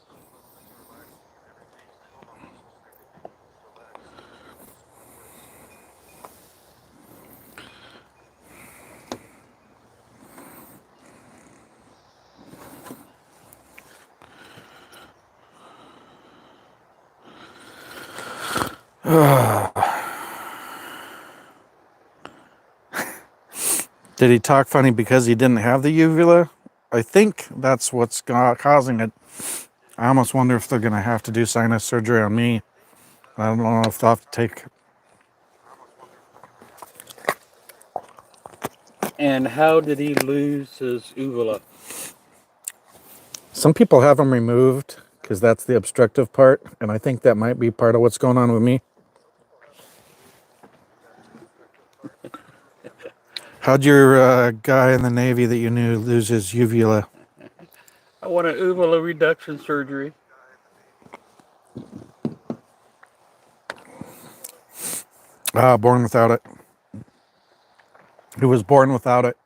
Speaker 1: Did he talk funny because he didn't have the uvula? I think that's what's causing it. I almost wonder if they're going to have to do sinus surgery on me. I don't know if they'll have to take.
Speaker 2: And how did he lose his uvula?
Speaker 1: Some people have them removed because that's the obstructive part, and I think that might be part of what's going on with me. How'd your guy in the Navy that you knew lose his uvula?
Speaker 2: I want an uvula reduction surgery.
Speaker 1: Born without it. He was born without it.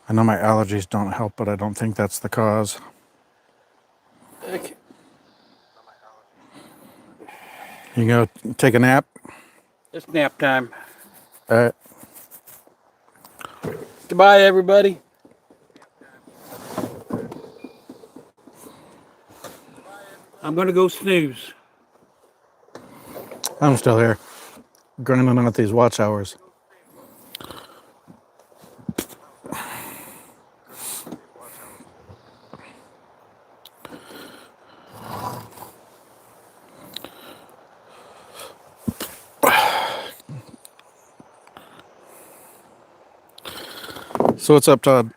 Speaker 1: I know my allergies don't help, but I don't think that's the cause.
Speaker 2: Okay.
Speaker 1: You go take a nap?
Speaker 2: It's nap time.
Speaker 1: All right.
Speaker 2: Goodbye, everybody. I'm going to go snooze.
Speaker 1: I'm still here, grinding out these watch hours. So what's up, Todd?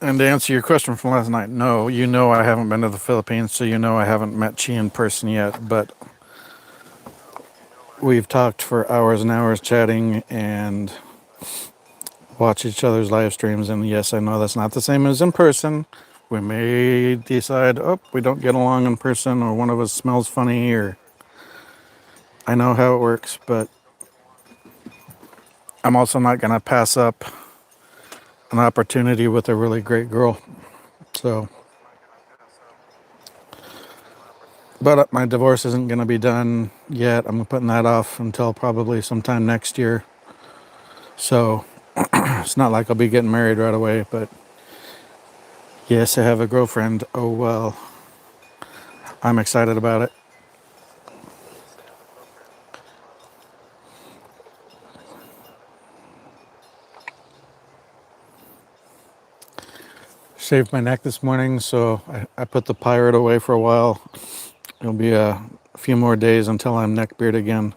Speaker 1: And to answer your question from last night, no, you know I haven't been to the Philippines, so you know I haven't met Chi in person yet, but we've talked for hours and hours chatting and watch each other's live streams, and yes, I know that's not the same as in person. We may decide, oh, we don't get along in person, or one of us smells funny, or I know how it works, but I'm also not going to pass up an opportunity with a really great girl. So, but my divorce isn't going to be done yet. I'm putting that off until probably sometime next year. So it's not like I'll be getting married right away, but yes, I have a girlfriend. Oh, well, I'm excited about it. Shaved my neck this morning, so I put the pirate away for a while. It'll be a few more days until I'm neckbeard again.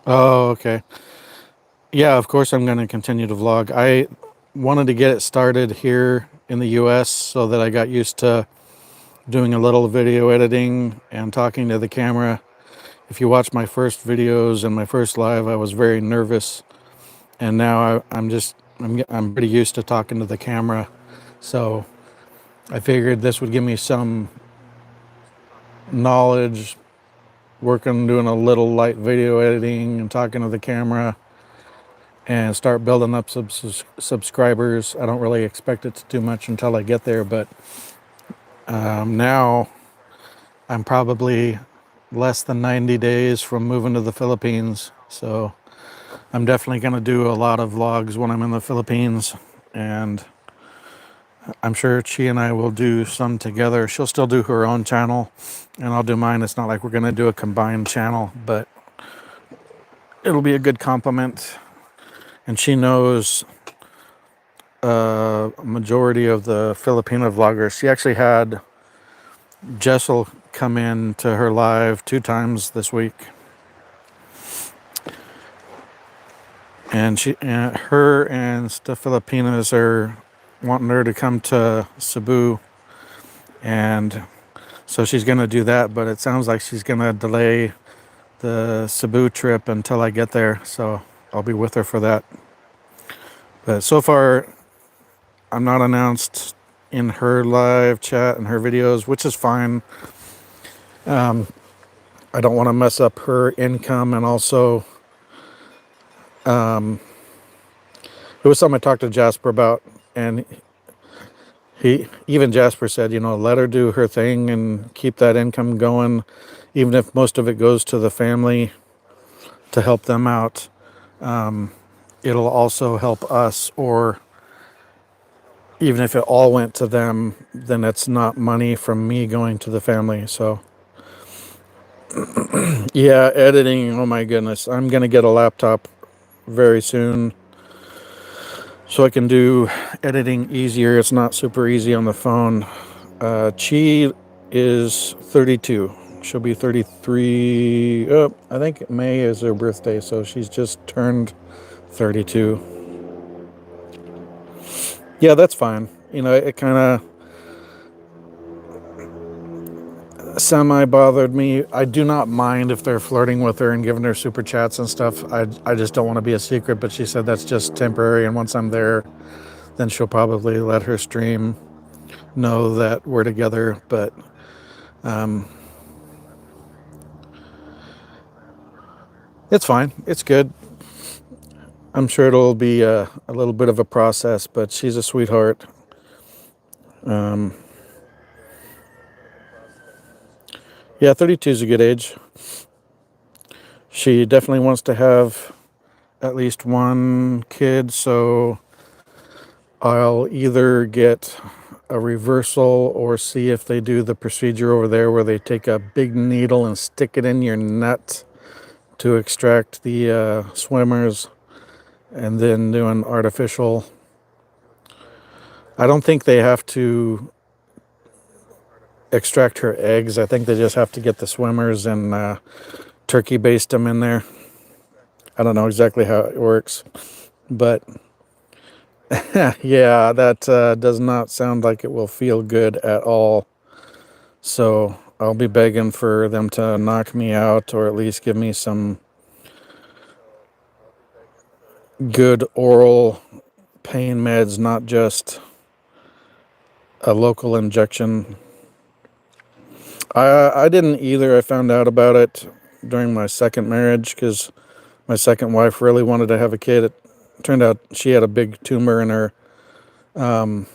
Speaker 1: Oh, okay. Yeah, of course I'm going to continue to vlog. wanted to get it started here in the US so that I got used to doing a little video editing and talking to the camera. If you watch my first videos and my first live, I was very nervous, and now I'm pretty used to talking to the camera. So I figured this would give me some knowledge, working doing a little light video editing and talking to the camera, and start building up some subscribers. I don't really expect it to do much until I get there, but now I'm probably less than 90 days from moving to the Philippines. So I'm definitely going to do a lot of vlogs when I'm in the Philippines, and I'm sure she and I will do some together. She'll still do her own channel and I'll do mine. It's not like we're going to do a combined channel, but it'll be a good compliment. And she knows a majority of the Filipino vloggers. She actually had Jessel come in to her live 2 times this week. And her and the Filipinas are wanting her to come to Cebu, and so she's going to do that, but it sounds like she's going to delay the Cebu trip until I get there, so I'll be with her for that. But so far, I'm not announced in her live chat and her videos, which is fine. I don't want to mess up her income, and also it was something I talked to Jasper about, and Jasper said, let her do her thing and keep that income going, even if most of it goes to the family to help them out. It'll also help us, or even if it all went to them, then it's not money from me going to the family. So yeah, editing, oh my goodness, I'm gonna get a laptop very soon so I can do editing easier. It's not super easy on the phone. Chi is 32. She'll be 33. Oh, I think May is her birthday, so she's just turned 32. Yeah, that's fine. It kind of semi bothered me. I do not mind if they're flirting with her and giving her super chats and stuff. I just don't want to be a secret, but she said that's just temporary, and once I'm there, then she'll probably let her stream know that we're together. But it's fine. It's good. I'm sure it'll be a little bit of a process, but she's a sweetheart. Yeah, 32 is a good age. She definitely wants to have at least one kid, so I'll either get a reversal or see if they do the procedure over there where they take a big needle and stick it in your nut to extract the swimmers, and then do an artificial. I don't think they have to extract her eggs. I think they just have to get the swimmers and turkey baste them in there. I don't know exactly how it works, but yeah, that does not sound like it will feel good at all. So I'll be begging for them to knock me out, or at least give me some good oral pain meds, not just a local injection. I didn't either. I found out about it during my second marriage because my second wife really wanted to have a kid. It turned out she had a big tumor in her I'm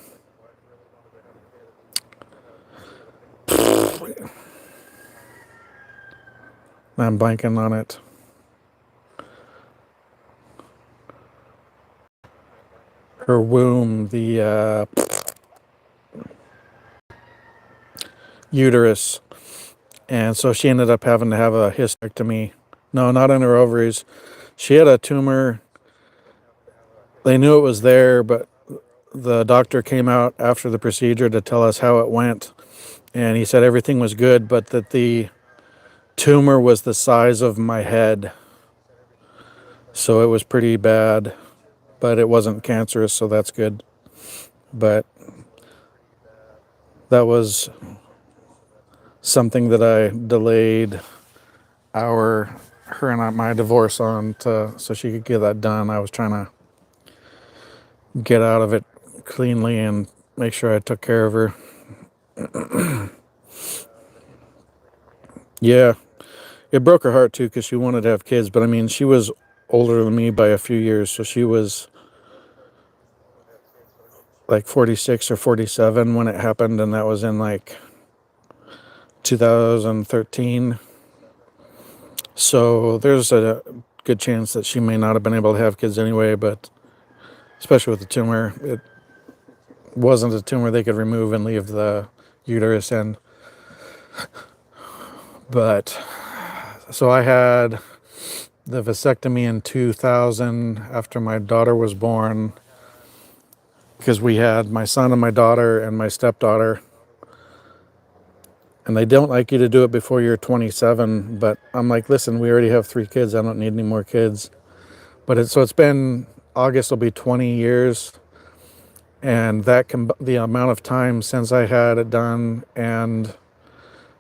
Speaker 1: blanking on it. Her womb, the uterus. And so she ended up having to have a hysterectomy. No, not in her ovaries. She had a tumor. They knew it was there, but the doctor came out after the procedure to tell us how it went. And he said everything was good, but that the tumor was the size of my head. So it was pretty bad. but it wasn't cancerous, so that's good. But that was something that I delayed her and my divorce on so she could get that done. I was trying to get out of it cleanly and make sure I took care of her. Yeah, it broke her heart too because she wanted to have kids, but I mean, she was older than me by a few years, so she was like 46 or 47 when it happened, and that was in like 2013. So there's a good chance that she may not have been able to have kids anyway, but especially with the tumor, it wasn't a tumor they could remove and leave the uterus in. But so I had the vasectomy in 2000 after my daughter was born, because we had my son and my daughter and my stepdaughter. And they don't like you to do it before you're 27. But I'm like, listen, we already have 3 kids. I don't need any more kids. But it's been, August will be 20 years. And the amount of time since I had it done and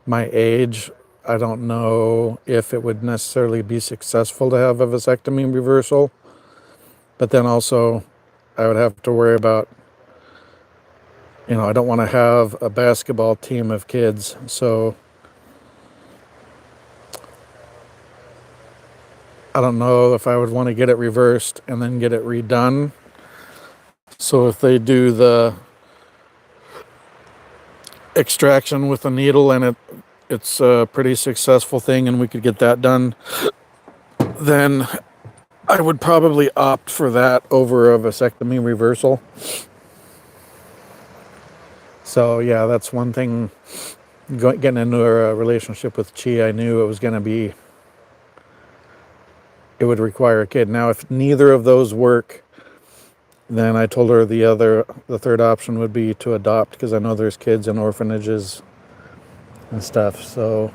Speaker 1: my age, I don't know if it would necessarily be successful to have a vasectomy reversal. But then also, I would have to worry about, I don't want to have a basketball team of kids. So I don't know if I would want to get it reversed and then get it redone. So if they do the extraction with a needle and it's a pretty successful thing and we could get that done, then I would probably opt for that over a vasectomy reversal. So yeah, that's one thing. Getting into a relationship with Chi, I knew it would require a kid. Now, if neither of those work, then I told her the third option would be to adopt, because I know there's kids in orphanages and stuff. So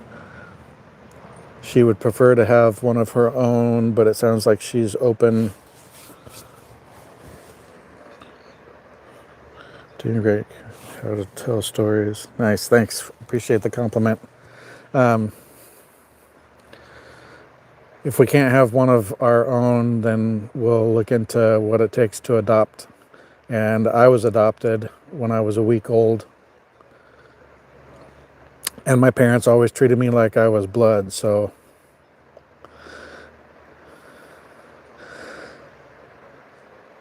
Speaker 1: she would prefer to have one of her own, but it sounds like she's open. Doing great. How to tell stories. Nice, thanks. Appreciate the compliment. If we can't have one of our own, then we'll look into what it takes to adopt. And I was adopted when I was a week old. And my parents always treated me like I was blood, so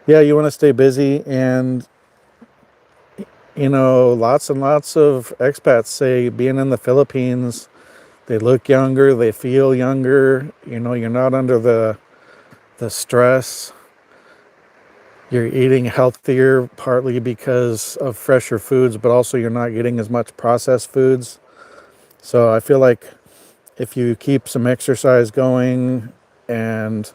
Speaker 1: yeah, you want to stay busy. And lots and lots of expats say being in the Philippines, they look younger, they feel younger. You're not under the stress. You're eating healthier, partly because of fresher foods, but also you're not getting as much processed foods. So I feel like if you keep some exercise going and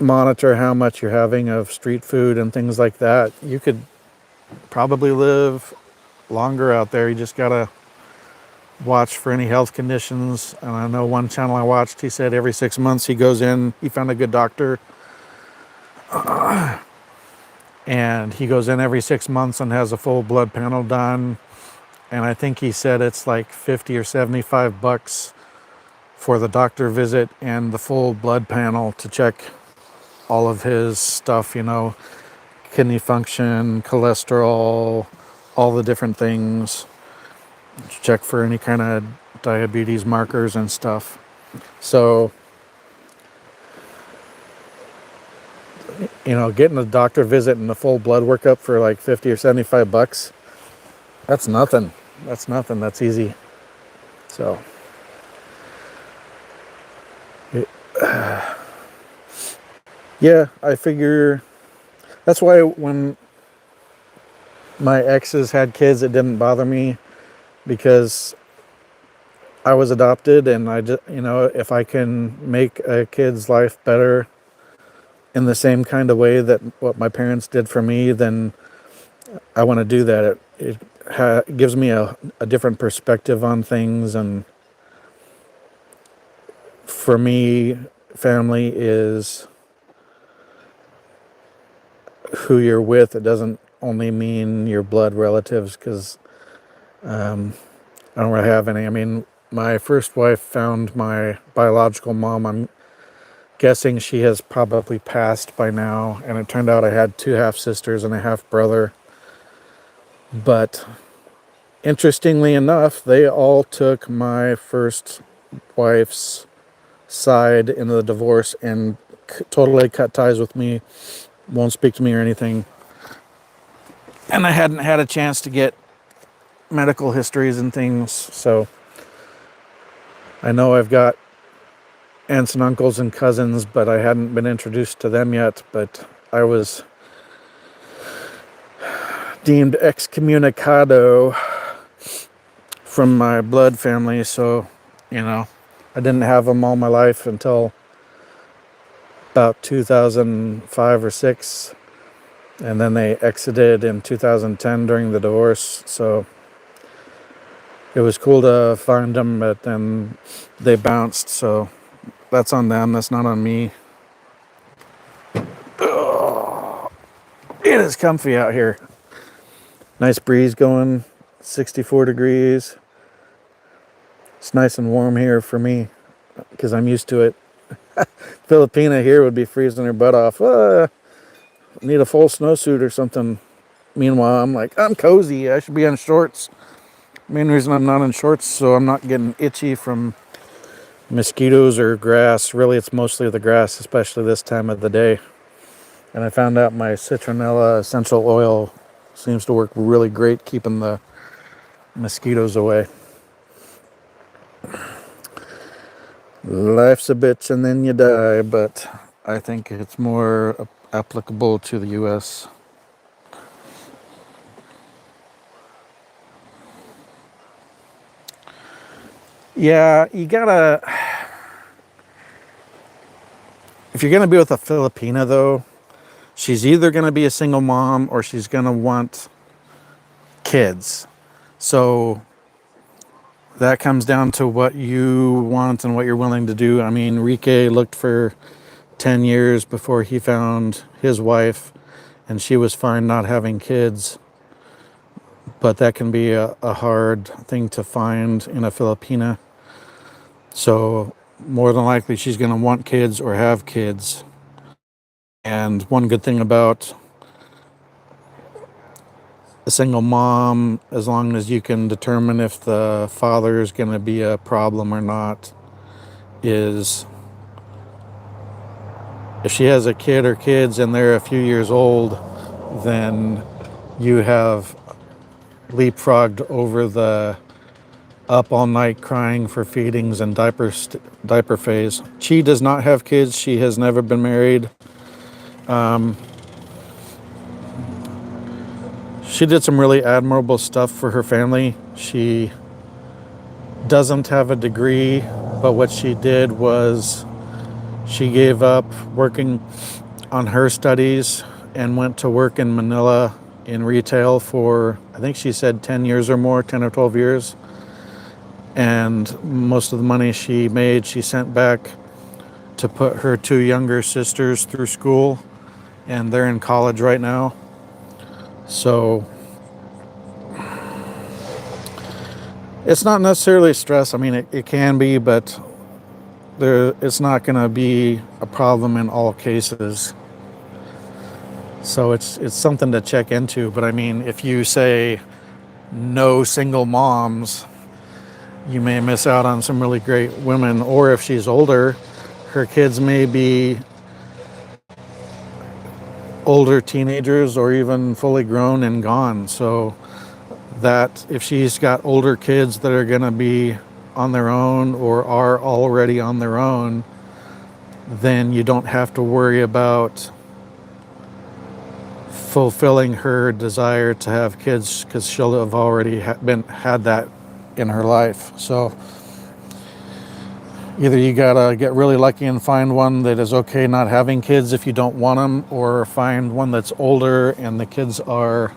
Speaker 1: monitor how much you're having of street food and things like that, you could probably live longer out there. You just gotta watch for any health conditions. And I know one channel I watched, he said every 6 months he goes in, he found a good doctor, and he goes in every 6 months and has a full blood panel done. And I think he said it's like 50 or 75 bucks for the doctor visit and the full blood panel to check all of his stuff, kidney function, cholesterol, all the different things. Check for any kind of diabetes markers and stuff. So, getting a doctor visit and a full blood workup for like 50 or 75 bucks, that's nothing. That's nothing. That's easy. So, yeah, I figure that's why when my exes had kids, it didn't bother me, because I was adopted, and I just, if I can make a kid's life better in the same kind of way that what my parents did for me, then I want to do that. It gives me a different perspective on things, and for me, family is who you're with. It doesn't only mean your blood relatives, because I don't really have any. I mean, my first wife found my biological mom. I'm guessing she has probably passed by now, and it turned out I had two half sisters and a half brother. But interestingly enough, they all took my first wife's side in the divorce and totally cut ties with me, won't speak to me or anything. And I hadn't had a chance to get medical histories and things, so I know I've got aunts and uncles and cousins, but I hadn't been introduced to them yet. But I was deemed excommunicado from my blood family, so, I didn't have them all my life until about 2005 or 6, and then they exited in 2010 during the divorce. So it was cool to find them, but then they bounced, so that's on them. That's not on me. It is comfy out here. Nice breeze going, 64 degrees. It's nice and warm here for me because I'm used to it. Filipina here would be freezing her butt off. Need a full snowsuit or something. Meanwhile, I'm like, I'm cozy. I should be in shorts. Main reason I'm not in shorts, so I'm not getting itchy from mosquitoes or grass. Really, it's mostly the grass, especially this time of the day. And I found out my citronella essential oil seems to work really great keeping the mosquitoes away. Life's a bitch and then you die, but I think it's more applicable to the U.S. Yeah, you gotta... If you're gonna be with a Filipina, though, she's either gonna be a single mom or she's gonna want kids. So that comes down to what you want and what you're willing to do. I mean, Enrique looked for 10 years before he found his wife, and she was fine not having kids. But that can be a hard thing to find in a Filipina. So more than likely she's going to want kids or have kids. And one good thing about a single mom, as long as you can determine if the father is going to be a problem or not, is if she has a kid or kids and they're a few years old, then you have leapfrogged over the up all night crying for feedings and diaper phase. She does not have kids. She has never been married. She did some really admirable stuff for her family. She doesn't have a degree, but what she did was she gave up working on her studies and went to work in Manila in retail for, I think she said 10 years or more, 10 or 12 years. And most of the money she made, she sent back to put her two younger sisters through school, and they're in college right now. So it's not necessarily stress. I mean, it can be, but it's not going to be a problem in all cases. So it's something to check into. But I mean, if you say no single moms, you may miss out on some really great women. Or if she's older, her kids may be older teenagers or even fully grown and gone. So that if she's got older kids that are going to be on their own or are already on their own, then you don't have to worry about fulfilling her desire to have kids, because she'll have already had that in her life. So either you gotta get really lucky and find one that is okay not having kids if you don't want them, or find one that's older and the kids are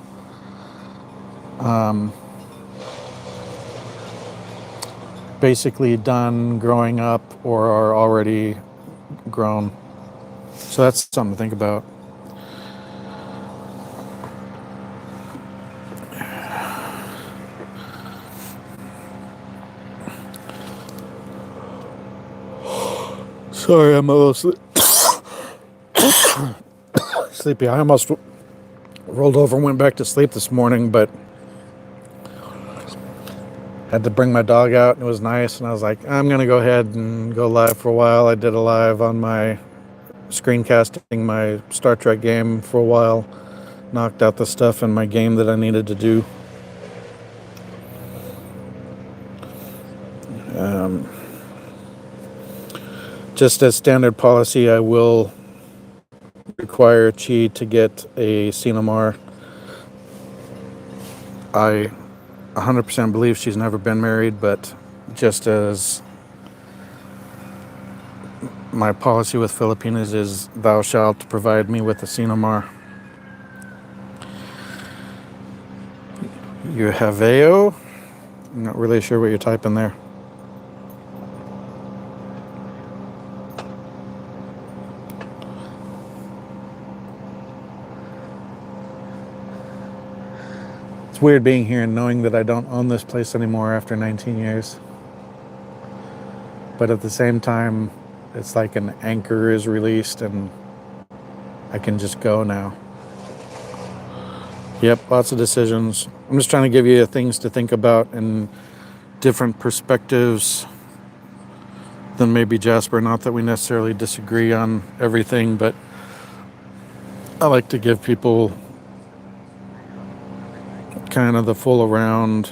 Speaker 1: basically done growing up or are already grown. So that's something to think about. Sorry, I'm a little sleepy. I almost rolled over and went back to sleep this morning, but had to bring my dog out, and it was nice, and I was like, I'm going to go ahead and go live for a while. I did a live on my screencasting my Star Trek game for a while, knocked out the stuff in my game that I needed to do. Just as standard policy, I will require Chi to get a Cinemar. I 100% believe she's never been married, but just as my policy with Filipinas is, thou shalt provide me with a Cinemar. You have AO? I'm not really sure what you're typing there. It's weird being here and knowing that I don't own this place anymore after 19 years. But at the same time, it's like an anchor is released and I can just go now. Yep, lots of decisions. I'm just trying to give you things to think about and different perspectives than maybe Jasper. Not that we necessarily disagree on everything, but I like to give people kind of the full around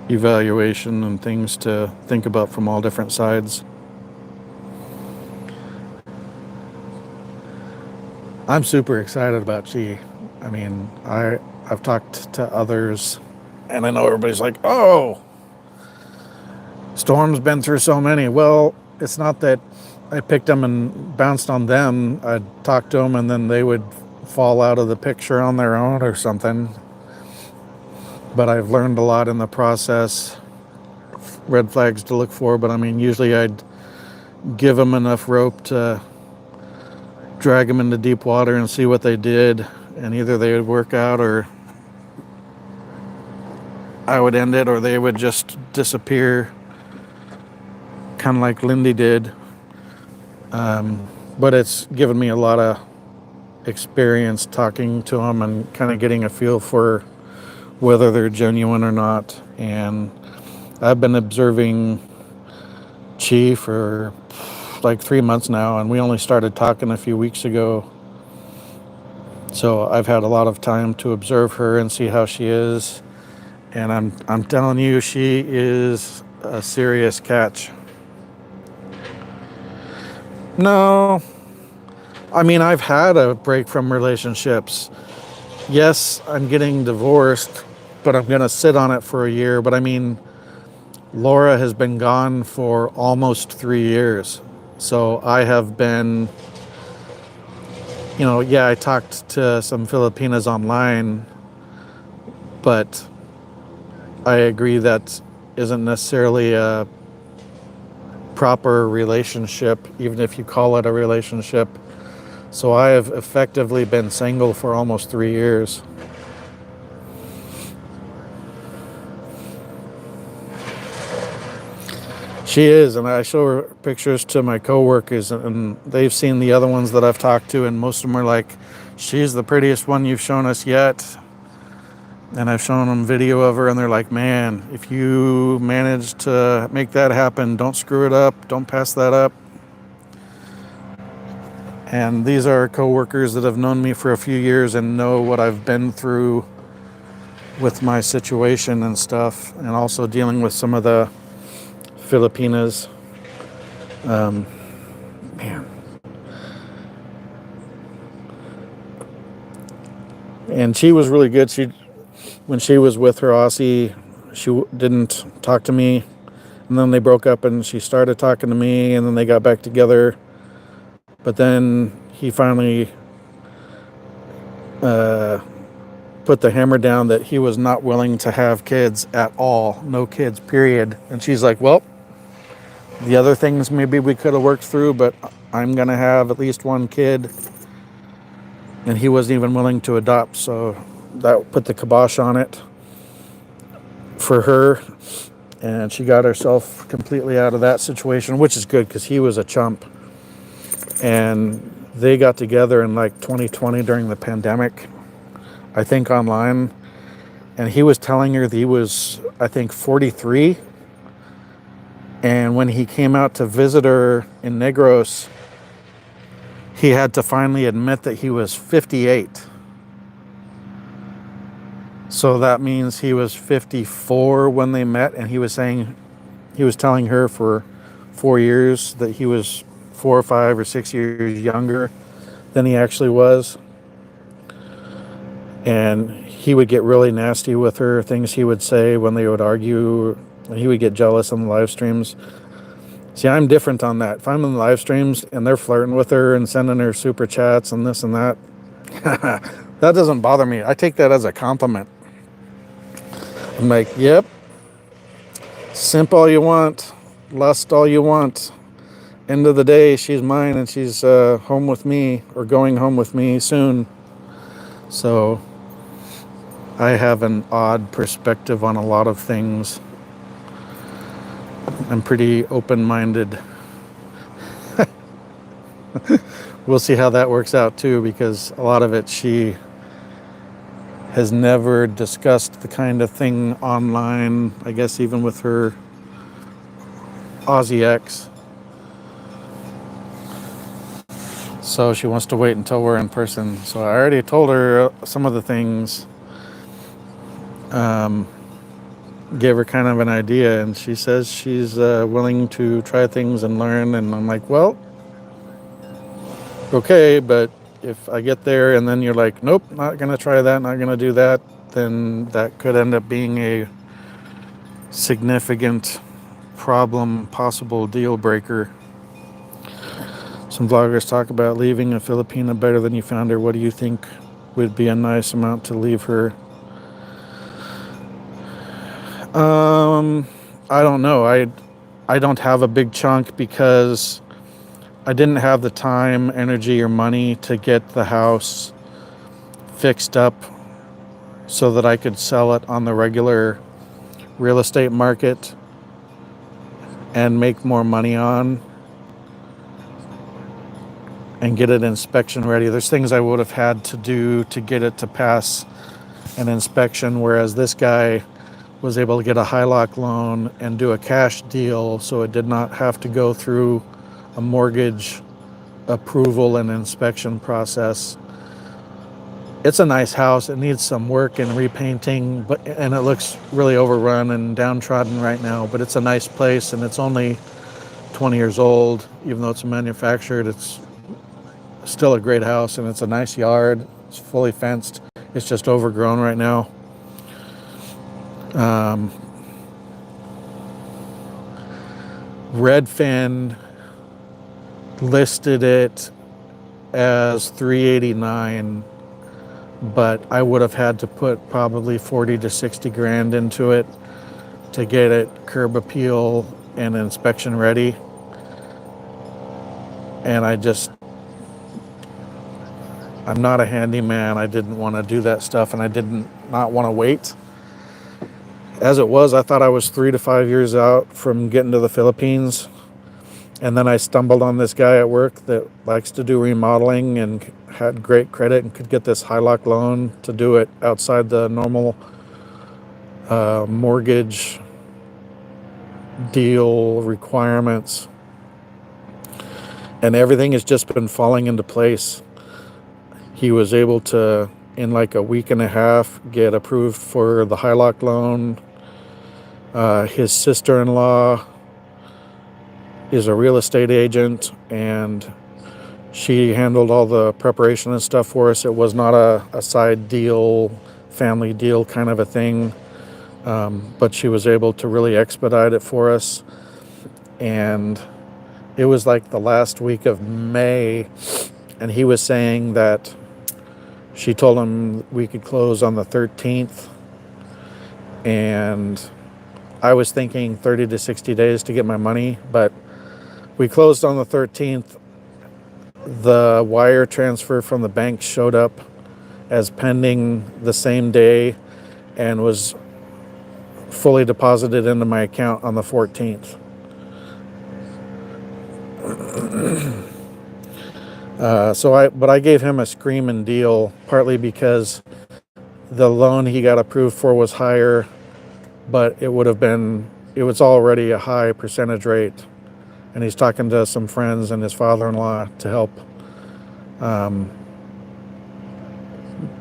Speaker 1: evaluation and things to think about from all different sides. I'm super excited about Chi. I mean, I've talked to others, and I know everybody's like, oh, Storm's been through so many. Well, it's not that I picked them and bounced on them. I'd talk to them, and then they would fall out of the picture on their own or something. But I've learned a lot in the process. Red flags to look for, but I mean, usually I'd give them enough rope to drag them into deep water and see what they did, and either they would work out or I would end it, or they would just disappear, kind of like Lindy did. But it's given me a lot of experience talking to them and kind of getting a feel for whether they're genuine or not. And I've been observing Chi for like 3 months now, and we only started talking a few weeks ago. So I've had a lot of time to observe her and see how she is. And I'm telling you, she is a serious catch. No, I mean, I've had a break from relationships. Yes, I'm getting divorced, but I'm going to sit on it for a year. But I mean, Laura has been gone for almost 3 years. So I have been, I talked to some Filipinas online, but I agree that isn't necessarily a proper relationship, even if you call it a relationship. So I have effectively been single for almost 3 years. She is, and I show her pictures to my coworkers, and they've seen the other ones that I've talked to, and most of them are like, she's the prettiest one you've shown us yet. And I've shown them video of her, and they're like, man, if you manage to make that happen, don't screw it up, don't pass that up. And these are coworkers that have known me for a few years and know what I've been through with my situation and stuff, and also dealing with some of the Filipinas. Man. And she was really good. When she was with her Aussie, she didn't talk to me, and then they broke up, and she started talking to me, and then they got back together. But then he finally put the hammer down that he was not willing to have kids at all. No kids, period. And she's like, well, The other things maybe we could have worked through, but I'm going to have at least one kid, and he wasn't even willing to adopt, so that put the kibosh on it for her, and she got herself completely out of that situation, which is good because he was a chump. And they got together in like 2020 during the pandemic, I think, online, and he was telling her that he was, I think, 43, and when he came out to visit her in Negros, he had to finally admit that he was 58. So that means he was 54 when they met, and he was telling her for 4 years that he was 4 or 5 or 6 years younger than he actually was. And he would get really nasty with her, things he would say when they would argue, and he would get jealous on the live streams. See, I'm different on that. If I'm in the live streams and they're flirting with her and sending her super chats and this and that, that doesn't bother me. I take that as a compliment. I'm like, yep, simp all you want, lust all you want. End of the day, she's mine, and she's home with me, or going home with me soon. So I have an odd perspective on a lot of things. I'm pretty open-minded. We'll see how that works out too, because a lot of it, she has never discussed the kind of thing online, I guess even with her Aussie ex. So she wants to wait until we're in person. So I already told her some of the things, gave her kind of an idea, and she says she's willing to try things and learn. And I'm like, well, okay, but if I get there and then you're like, nope, not going to try that, not going to do that, then that could end up being a significant problem, possible deal breaker. Some vloggers talk about leaving a Filipina better than you found her. What do you think would be a nice amount to leave her? I don't know. I don't have a big chunk because I didn't have the time, energy, or money to get the house fixed up so that I could sell it on the regular real estate market and make more money on and get it inspection ready. There's things I would have had to do to get it to pass an inspection, whereas this guy was able to get a HILOC loan and do a cash deal, so it did not have to go through a mortgage approval and inspection process. It's a nice house. It needs some work and repainting, and it looks really overrun and downtrodden right now, but it's a nice place, and it's only 20 years old. Even though it's manufactured, it's still a great house, and it's a nice yard. It's fully fenced. It's just overgrown right now. Redfin listed it as $389, but I would have had to put probably 40 to 60 grand into it to get it curb appeal and inspection ready. And I'm not a handyman. I didn't want to do that stuff, and I didn't not want to wait. As it was, I thought I was 3 to 5 years out from getting to the Philippines. And then I stumbled on this guy at work that likes to do remodeling and had great credit and could get this HILOC loan to do it outside the normal mortgage deal requirements. And everything has just been falling into place. He was able to, in like a week and a half, get approved for the HILOC loan. His sister-in-law is a real estate agent, and she handled all the preparation and stuff for us. It was not a side deal, family deal kind of a thing, but she was able to really expedite it for us. And it was like the last week of May, and he was saying that she told him we could close on the 13th, and I was thinking 30 to 60 days to get my money, but We closed on the 13th. The wire transfer from the bank showed up as pending the same day and was fully deposited into my account on the 14th. But I gave him a screaming deal, partly because the loan he got approved for was higher, but it was already a high percentage rate. And he's talking to some friends and his father-in-law to help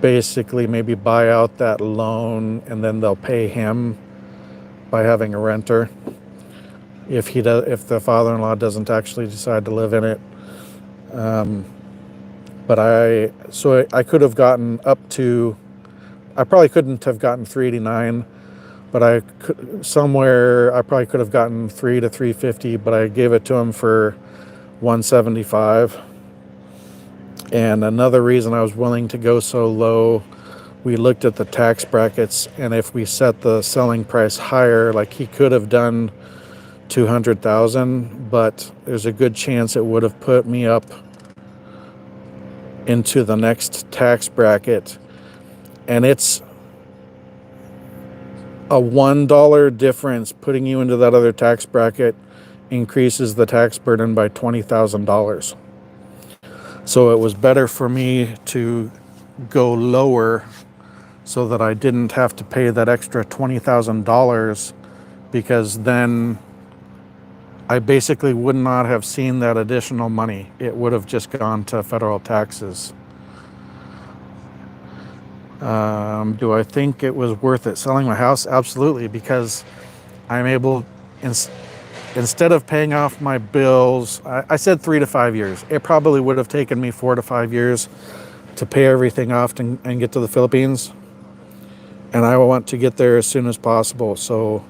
Speaker 1: basically maybe buy out that loan, and then they'll pay him by having a renter if the father-in-law doesn't actually decide to live in it. But I could have gotten up to, I probably couldn't have gotten 389, but I probably could have gotten 3 to 350, but I gave it to him for 175. And another reason I was willing to go so low, we looked at the tax brackets, and if we set the selling price higher, like he could have done 200,000, but there's a good chance it would have put me up into the next tax bracket, and it's a $1 difference. Putting you into that other tax bracket increases the tax burden by $20,000. So it was better for me to go lower so that I didn't have to pay that extra $20,000, because then I basically would not have seen that additional money. It would have just gone to federal taxes. Do I think it was worth it selling my house? Absolutely, because I'm able, instead of paying off my bills, I said 3 to 5 years. It probably would have taken me 4 to 5 years to pay everything off and get to the Philippines. And I want to get there as soon as possible. So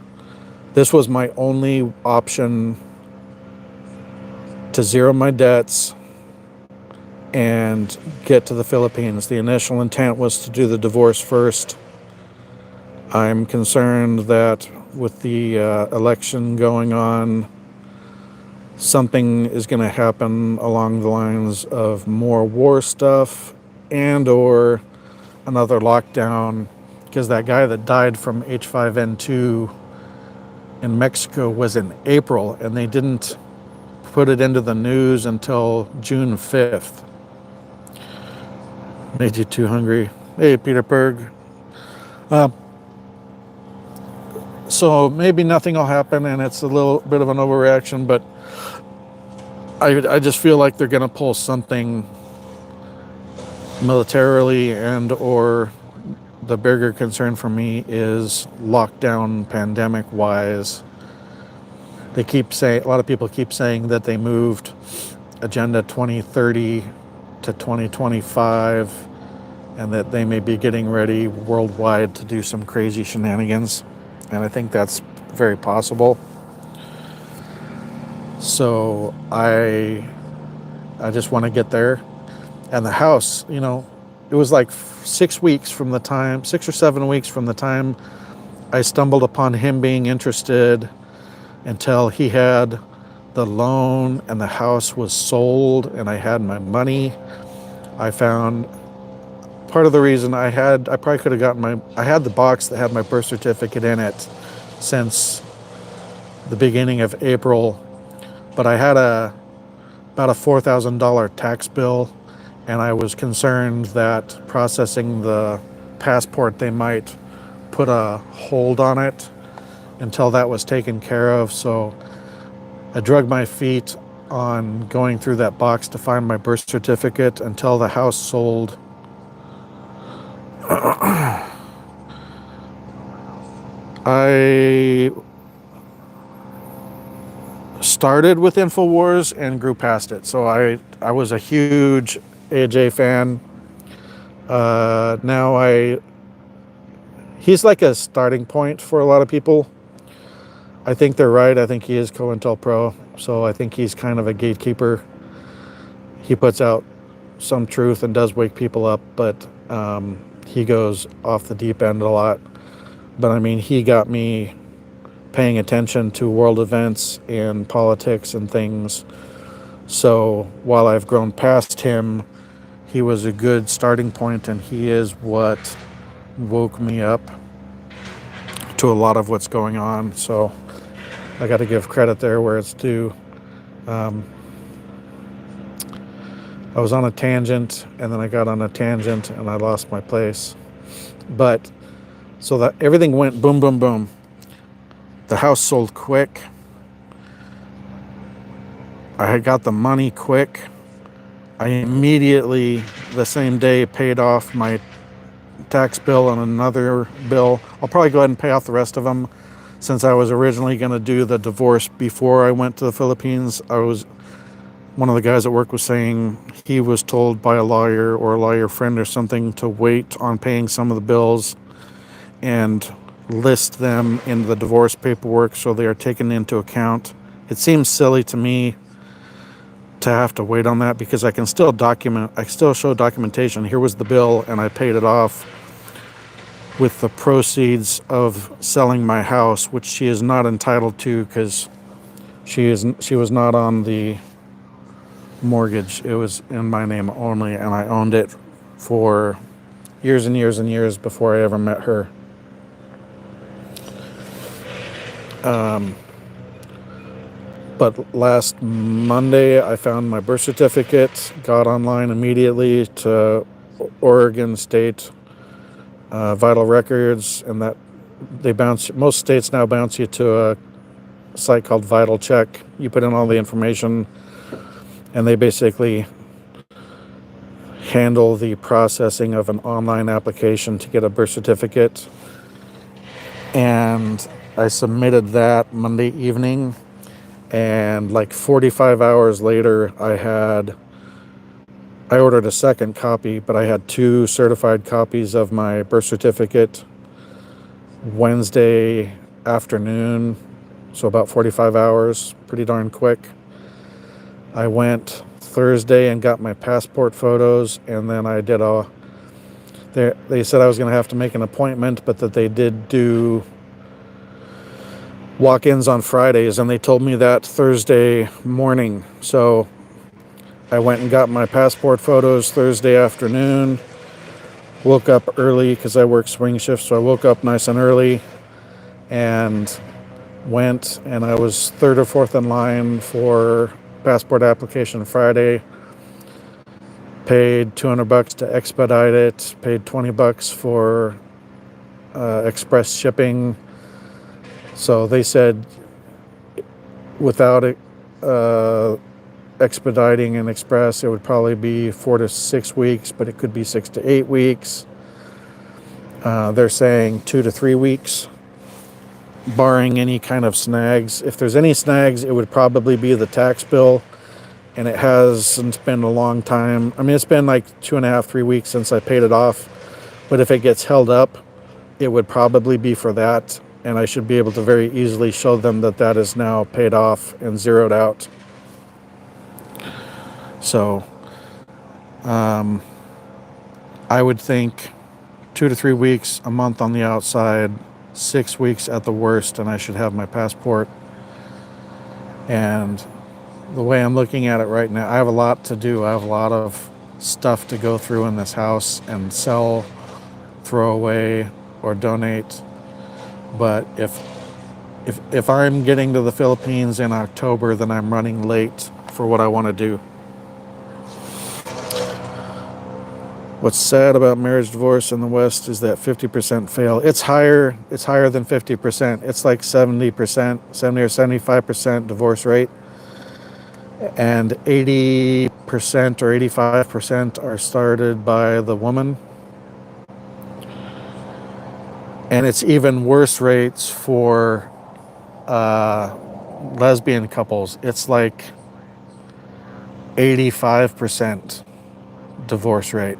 Speaker 1: this was my only option to zero my debts and get to the Philippines. The initial intent was to do the divorce first. I'm concerned that with the election going on, something is going to happen along the lines of more war stuff and or another lockdown, because that guy that died from H5N2 in Mexico was in April, and they didn't put it into the news until June 5th. Made you too hungry. Hey, Peter Berg. So maybe nothing will happen, and it's a little bit of an overreaction, but I just feel like they're going to pull something militarily, and or the bigger concern for me is lockdown pandemic wise. They keep saying, a lot of people keep saying that they moved Agenda 2030 to 2025, and that they may be getting ready worldwide to do some crazy shenanigans. And I think that's very possible. So I just want to get there. And the house, it was like 6 weeks from the time, 6 or 7 weeks from the time I stumbled upon him being interested until he had the loan and the house was sold and I had my money. I found part of the reason I probably could have gotten I had the box that had my birth certificate in it since the beginning of April, but I had about a $4,000 tax bill, and I was concerned that processing the passport, they might put a hold on it until that was taken care of. So I dragged my feet on going through that box to find my birth certificate until the house sold. I started with InfoWars and grew past it. So I was a huge AJ fan. Now he's like a starting point for a lot of people. I think they're right. I think he is COINTELPRO. So I think he's kind of a gatekeeper. He puts out some truth and does wake people up, but he goes off the deep end a lot. But I mean, he got me paying attention to world events and politics and things. So while I've grown past him, he was a good starting point, and he is what woke me up to a lot of what's going on. So I got to give credit there where it's due. I was on a tangent, and then I got on a tangent, and I lost my place. But so that everything went boom, boom, boom. The house sold quick. I had got the money quick. I immediately, the same day, paid off my tax bill and another bill. I'll probably go ahead and pay off the rest of them, since I was originally going to do the divorce before I went to the Philippines. One of the guys at work was saying he was told by a lawyer or a lawyer friend or something to wait on paying some of the bills and list them in the divorce paperwork so they are taken into account. It seems silly to me to have to wait on that, because I can still show documentation. Here was the bill, and I paid it off with the proceeds of selling my house, which she is not entitled to because she was not on the mortgage. It was in my name only, and I owned it for years and years and years before I ever met her. But last Monday, I found my birth certificate, got online immediately to Oregon State Vital Records, and that most states now bounce you to a site called Vital Check. You put in all the information, and they basically handle the processing of an online application to get a birth certificate. And I submitted that Monday evening, and like 45 hours later, I ordered a second copy, but I had 2 certified copies of my birth certificate Wednesday afternoon, so about 45 hours, pretty darn quick. I went Thursday and got my passport photos, and then I did they said I was going to have to make an appointment, but that they did do walk-ins on Fridays, and they told me that Thursday morning. So I went and got my passport photos Thursday afternoon, woke up early because I work swing shifts, so I woke up nice and early and went, and I was 3rd or 4th in line for passport application Friday. Paid $200 to expedite it, paid $20 for express shipping. So they said without it expediting and express, it would probably be 4 to 6 weeks, but it could be 6 to 8 weeks. They're saying 2 to 3 weeks, barring any kind of snags. If there's any snags, it would probably be the tax bill, and it hasn't been a long time. I mean, it's been like 2.5, 3 weeks since I paid it off, but if it gets held up, it would probably be for that, and I should be able to very easily show them that that is now paid off and zeroed out. So I would think 2 to 3 weeks, a month on the outside, 6 weeks at the worst, and I should have my passport. And the way I'm looking at it right now, I have a lot to do. I have a lot of stuff to go through in this house and sell, throw away, or donate. But if I'm getting to the Philippines in October, then I'm running late for what I want to do. What's sad about marriage divorce in the West is that 50% fail. It's higher than 50%. It's like 70%, 70 or 75% divorce rate. And 80% or 85% are started by the woman. And it's even worse rates for lesbian couples. It's like 85% divorce rate.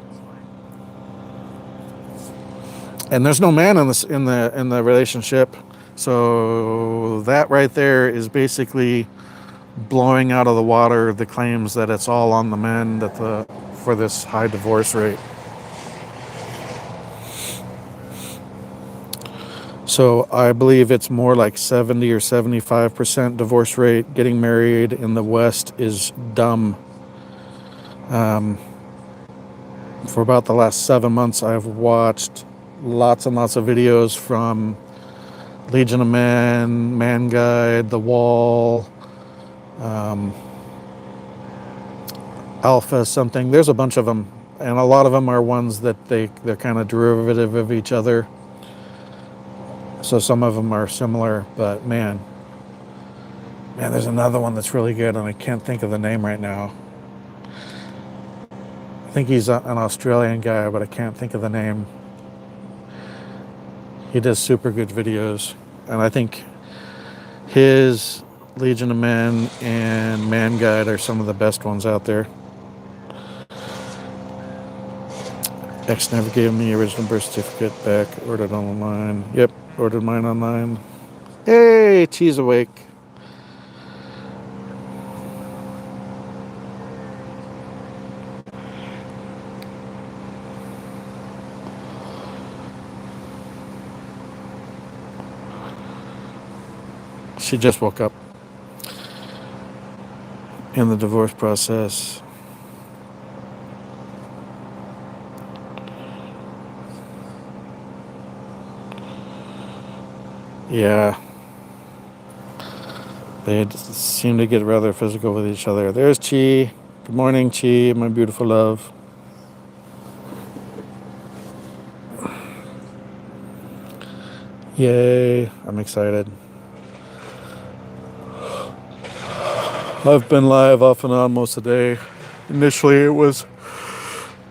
Speaker 1: And there's no man in the relationship, so that right there is basically blowing out of the water the claims that it's all on the men for this high divorce rate. So I believe it's more like 70 or 75% divorce rate. Getting married in the West is dumb. For about the last 7 months, I've watched lots and lots of videos from Legion of Men, Man Guide, The Wall, Alpha something. There's a bunch of them, and a lot of them are ones that they're kind of derivative of each other. So some of them are similar, but man, there's another one that's really good, and I can't think of the name right now. I think he's an Australian guy, but I can't think of the name. He does super good videos, and I think his Legion of Men and Man Guide are some of the best ones out there. X never gave me original birth certificate back. Ordered online. Yep, ordered mine online. Hey, Cheese awake. She just woke up in the divorce process. Yeah. They seem to get rather physical with each other. There's Chi. Good morning, Chi, my beautiful love. Yay, I'm excited. I've been live off and on most of the day. Initially, it was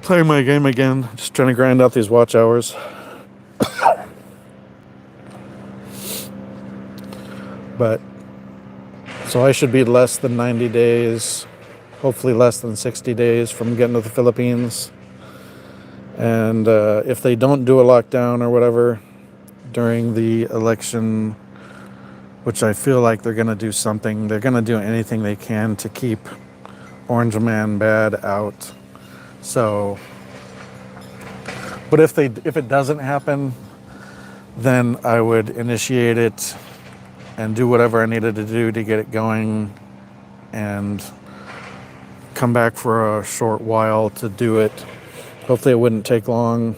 Speaker 1: playing my game again, just trying to grind out these watch hours. But, so I should be less than 90 days, hopefully less than 60 days from getting to the Philippines. And if they don't do a lockdown or whatever during the election, which I feel like they're going to do something, they're going to do anything they can to keep Orange Man Bad out. So, but if it doesn't happen, then I would initiate it and do whatever I needed to do to get it going and come back for a short while to do it. Hopefully it wouldn't take long.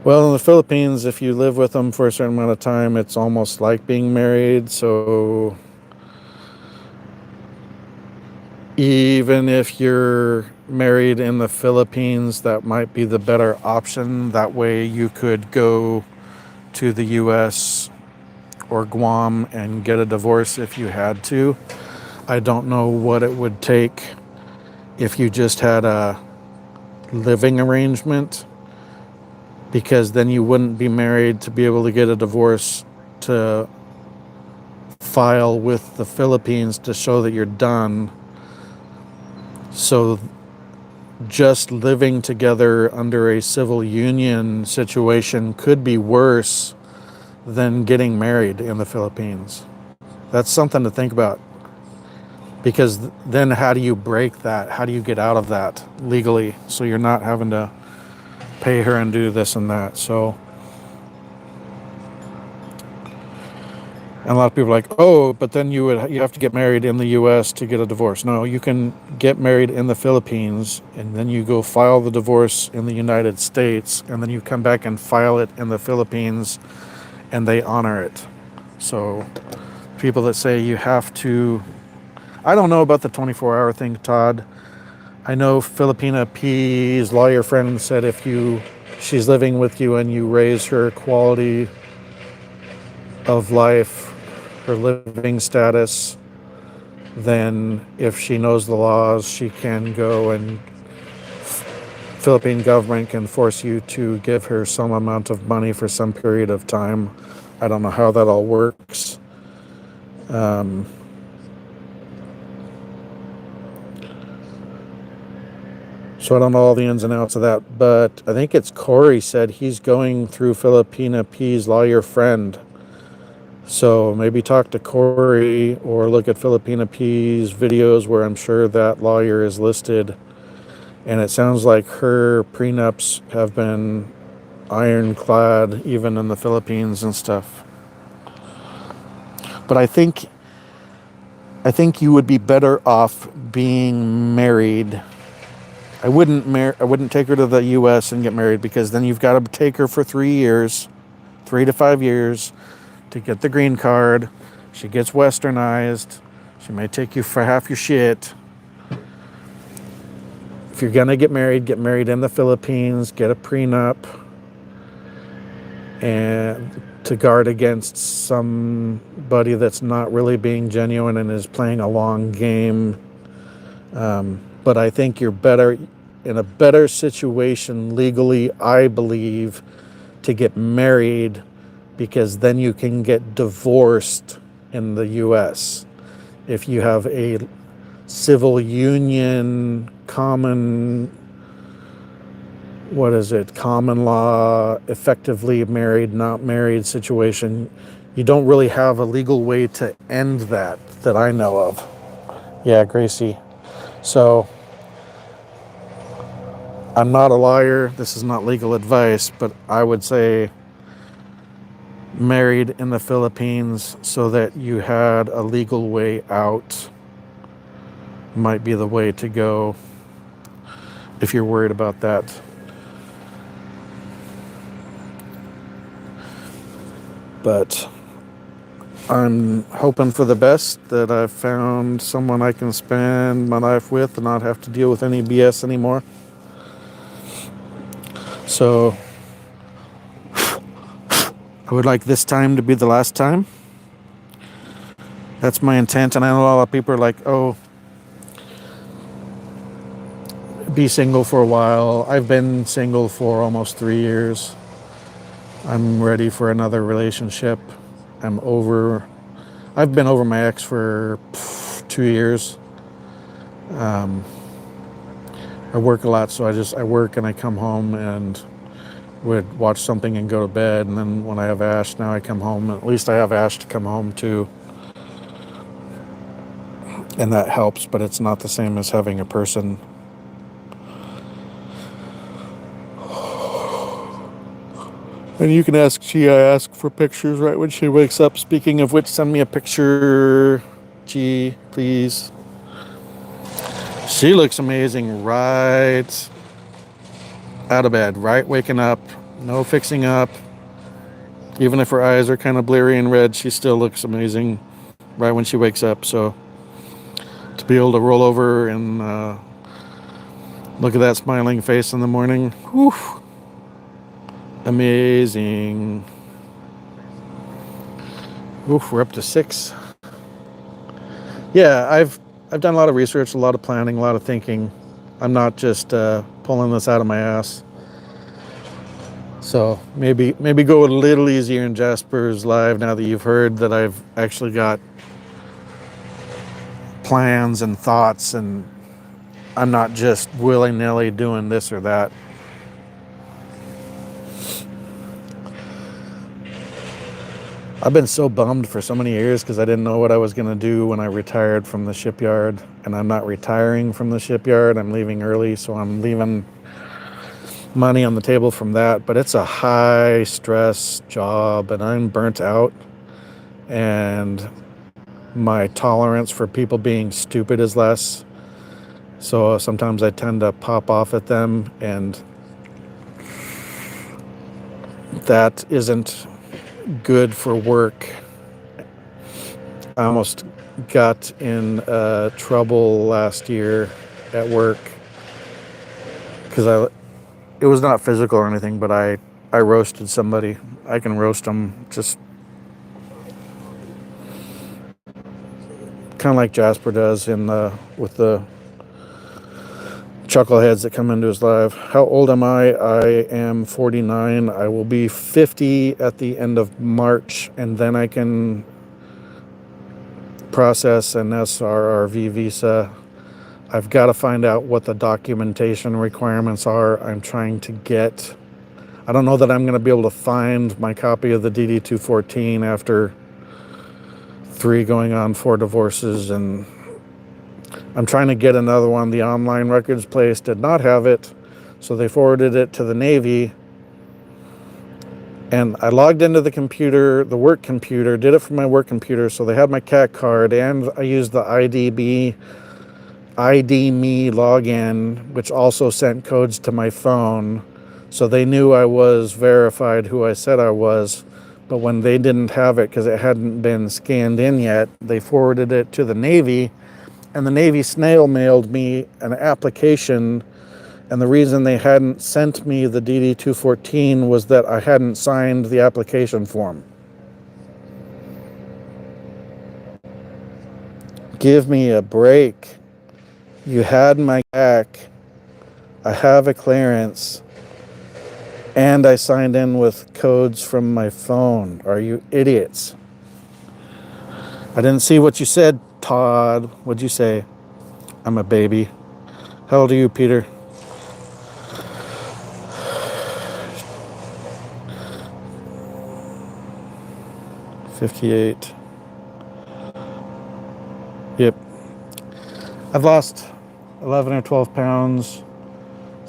Speaker 1: Well, in the Philippines, if you live with them for a certain amount of time, it's almost like being married. So even if you're married in the Philippines, that might be the better option. That way you could go to the US or Guam and get a divorce if you had to. I don't know what it would take if you just had a living arrangement, because then you wouldn't be married to be able to get a divorce to file with the Philippines to show that you're done. So just living together under a civil union situation could be worse than getting married in the Philippines. That's something to think about, because then how do you break that? How do you get out of that legally so you're not having to pay her and do this and that? So, and a lot of people are like, oh, but then you have to get married in the US to get a divorce. No, you can get married in the Philippines, and then you go file the divorce in the United States, and then you come back and file it in the Philippines, and they honor it. So people that say you have to, I don't know about the 24-hour thing, Todd. I know Filipina P's lawyer friend said if she's living with you and you raise her quality of life, her living status, then if she knows the laws, she can go and Philippine government can force you to give her some amount of money for some period of time. I don't know how that all works. So I don't know all the ins and outs of that, but I think it's Corey said he's going through Filipina P's lawyer friend. So maybe talk to Corey or look at Filipina P's videos where I'm sure that lawyer is listed And it sounds like her prenups have been ironclad even in the Philippines and stuff. But I think you would be better off being married. I wouldn't take her to the US and get married, because then you've got to take her for 3 years, 3 to 5 years to get the green card. She gets westernized. She may take you for half your shit. If you're going to get married in the Philippines, get a prenup, and to guard against somebody that's not really being genuine and is playing a long game. But I think you're in a better situation legally, I believe, to get married, because then you can get divorced in the US. If you have a civil union, common law, effectively married, not married situation, you don't really have a legal way to end that I know of. Yeah, Gracie. So, I'm not a lawyer. This is not legal advice, but I would say married in the Philippines so that you had a legal way out might be the way to go if you're worried about that. But I'm hoping for the best, that I've found someone I can spend my life with and not have to deal with any BS anymore. So I would like this time to be the last time. That's my intent. And I know a lot of people are like, oh, be single for a while. I've been single for almost 3 years. I'm ready for another relationship. I've been over my ex for 2 years. I work a lot, so I work and I come home and would watch something and go to bed. And then when I have Ash, now I come home. At least I have Ash to come home to. And that helps, but it's not the same as having a person. And you can ask Chi, I ask for pictures right when she wakes up. Speaking of which, send me a picture, Chi, please. She looks amazing right out of bed, right waking up, no fixing up. Even if her eyes are kind of bleary and red, she still looks amazing right when she wakes up. So to be able to roll over and look at that smiling face in the morning, whew, amazing. Oof, we're up to 6. Yeah, I've done a lot of research, a lot of planning, a lot of thinking. I'm not just pulling this out of my ass. So maybe go a little easier in Jasper's live now that you've heard that I've actually got plans and thoughts, and I'm not just willy-nilly doing this or that. I've been so bummed for so many years because I didn't know what I was going to do when I retired from the shipyard. And I'm not retiring from the shipyard. I'm leaving early, so I'm leaving money on the table from that. But it's a high-stress job, and I'm burnt out. And my tolerance for people being stupid is less. So sometimes I tend to pop off at them, and that isn't good for work. I almost got in trouble last year at work because it was not physical or anything, but I roasted somebody. I can roast them just kind of like Jasper does with the chuckleheads that come into his live. How old am I? I am 49. I will be 50 at the end of March, and then I can process an SRRV visa. I've got to find out what the documentation requirements are. I'm trying to get... I don't know that I'm going to be able to find my copy of the DD-214 after 3 going on 4 divorces, and I'm trying to get another one. The online records place did not have it, so they forwarded it to the Navy. And I logged into the computer, the work computer, did it from my work computer, so they had my CAT card, and I used the ID me login, which also sent codes to my phone, so they knew I was verified who I said I was. But when they didn't have it because it hadn't been scanned in yet, they forwarded it to the Navy, and the Navy snail mailed me an application. And the reason they hadn't sent me the DD-214 was that I hadn't signed the application form. Give me a break. You had my back. I have a clearance. And I signed in with codes from my phone. Are you idiots? I didn't see what you said, Todd. What'd you say? I'm a baby. How old are you, Peter? $58. Yep. I've lost 11 or 12 pounds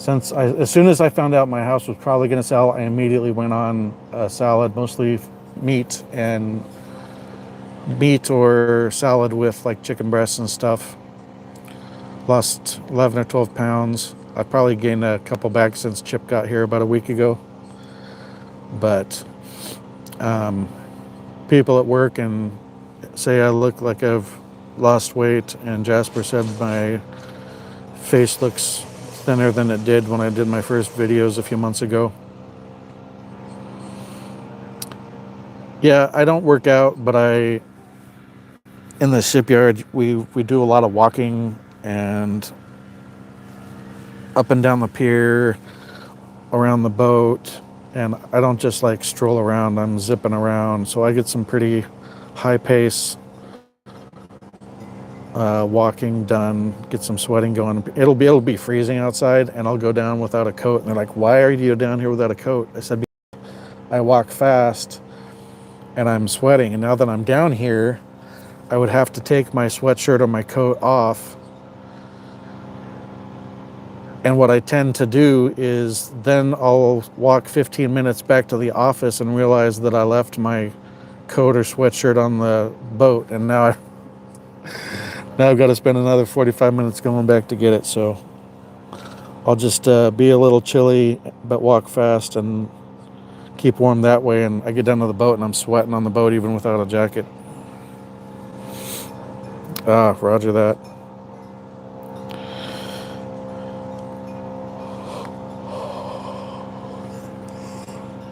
Speaker 1: as soon as I found out my house was probably going to sell. I immediately went on a salad, mostly meat or salad with like chicken breasts and stuff. Lost 11 or 12 pounds. I probably gained a couple back since Chip got here about a week ago. But people at work and say I look like I've lost weight, and Jasper said my face looks thinner than it did when I did my first videos a few months ago. Yeah, I don't work out, but in the shipyard we do a lot of walking and up and down the pier, around the boat, and I don't just like stroll around, I'm zipping around, so I get some pretty high pace walking done, get some sweating going. It'll be freezing outside, and I'll go down without a coat, and they're like, why are you down here without a coat? I said, I walk fast and I'm sweating, and now that I'm down here I would have to take my sweatshirt or my coat off. And what I tend to do is then I'll walk 15 minutes back to the office and realize that I left my coat or sweatshirt on the boat, and now I've got to spend another 45 minutes going back to get it. So I'll just be a little chilly but walk fast and keep warm that way, and I get down to the boat and I'm sweating on the boat even without a jacket. Roger that.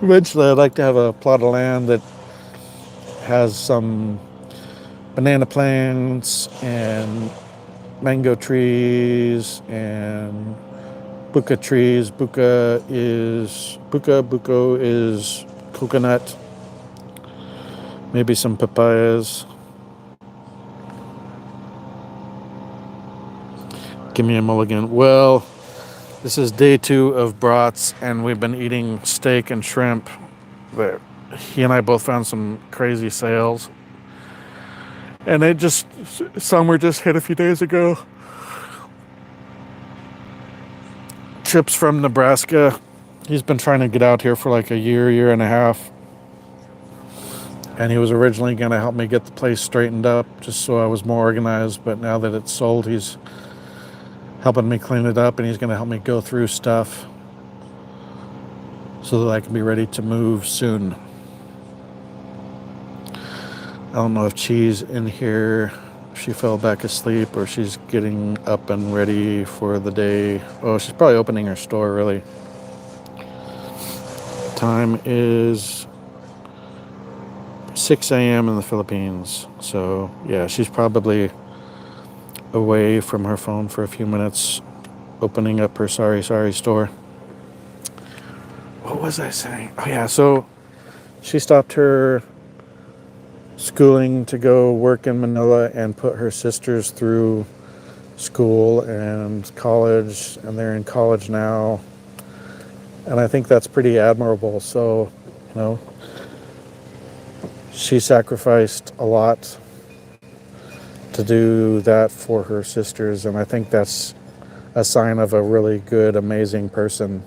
Speaker 1: Eventually I'd like to have a plot of land that has some banana plants and mango trees and buka trees. Buko is coconut. Maybe some papayas. Give me a mulligan. Well, this is day 2 of brats, and we've been eating steak and shrimp. He and I both found some crazy sales, and some were just hit a few days ago. Chip's from Nebraska. He's been trying to get out here for like a year and a half, and he was originally going to help me get the place straightened up just so I was more organized, but now that it's sold, he's helping me clean it up, and he's going to help me go through stuff so that I can be ready to move soon. I don't know if Chi's in here, if she fell back asleep, or she's getting up and ready for the day. Oh, she's probably opening her store, really. Time is 6 a.m. in the Philippines. So, yeah, she's probably away from her phone for a few minutes, opening up her sorry store. What was I saying? Oh yeah, so she stopped her schooling to go work in Manila and put her sisters through school and college, and they're in college now, and I think that's pretty admirable. So, she sacrificed a lot to do that for her sisters, and I think that's a sign of a really good, amazing person.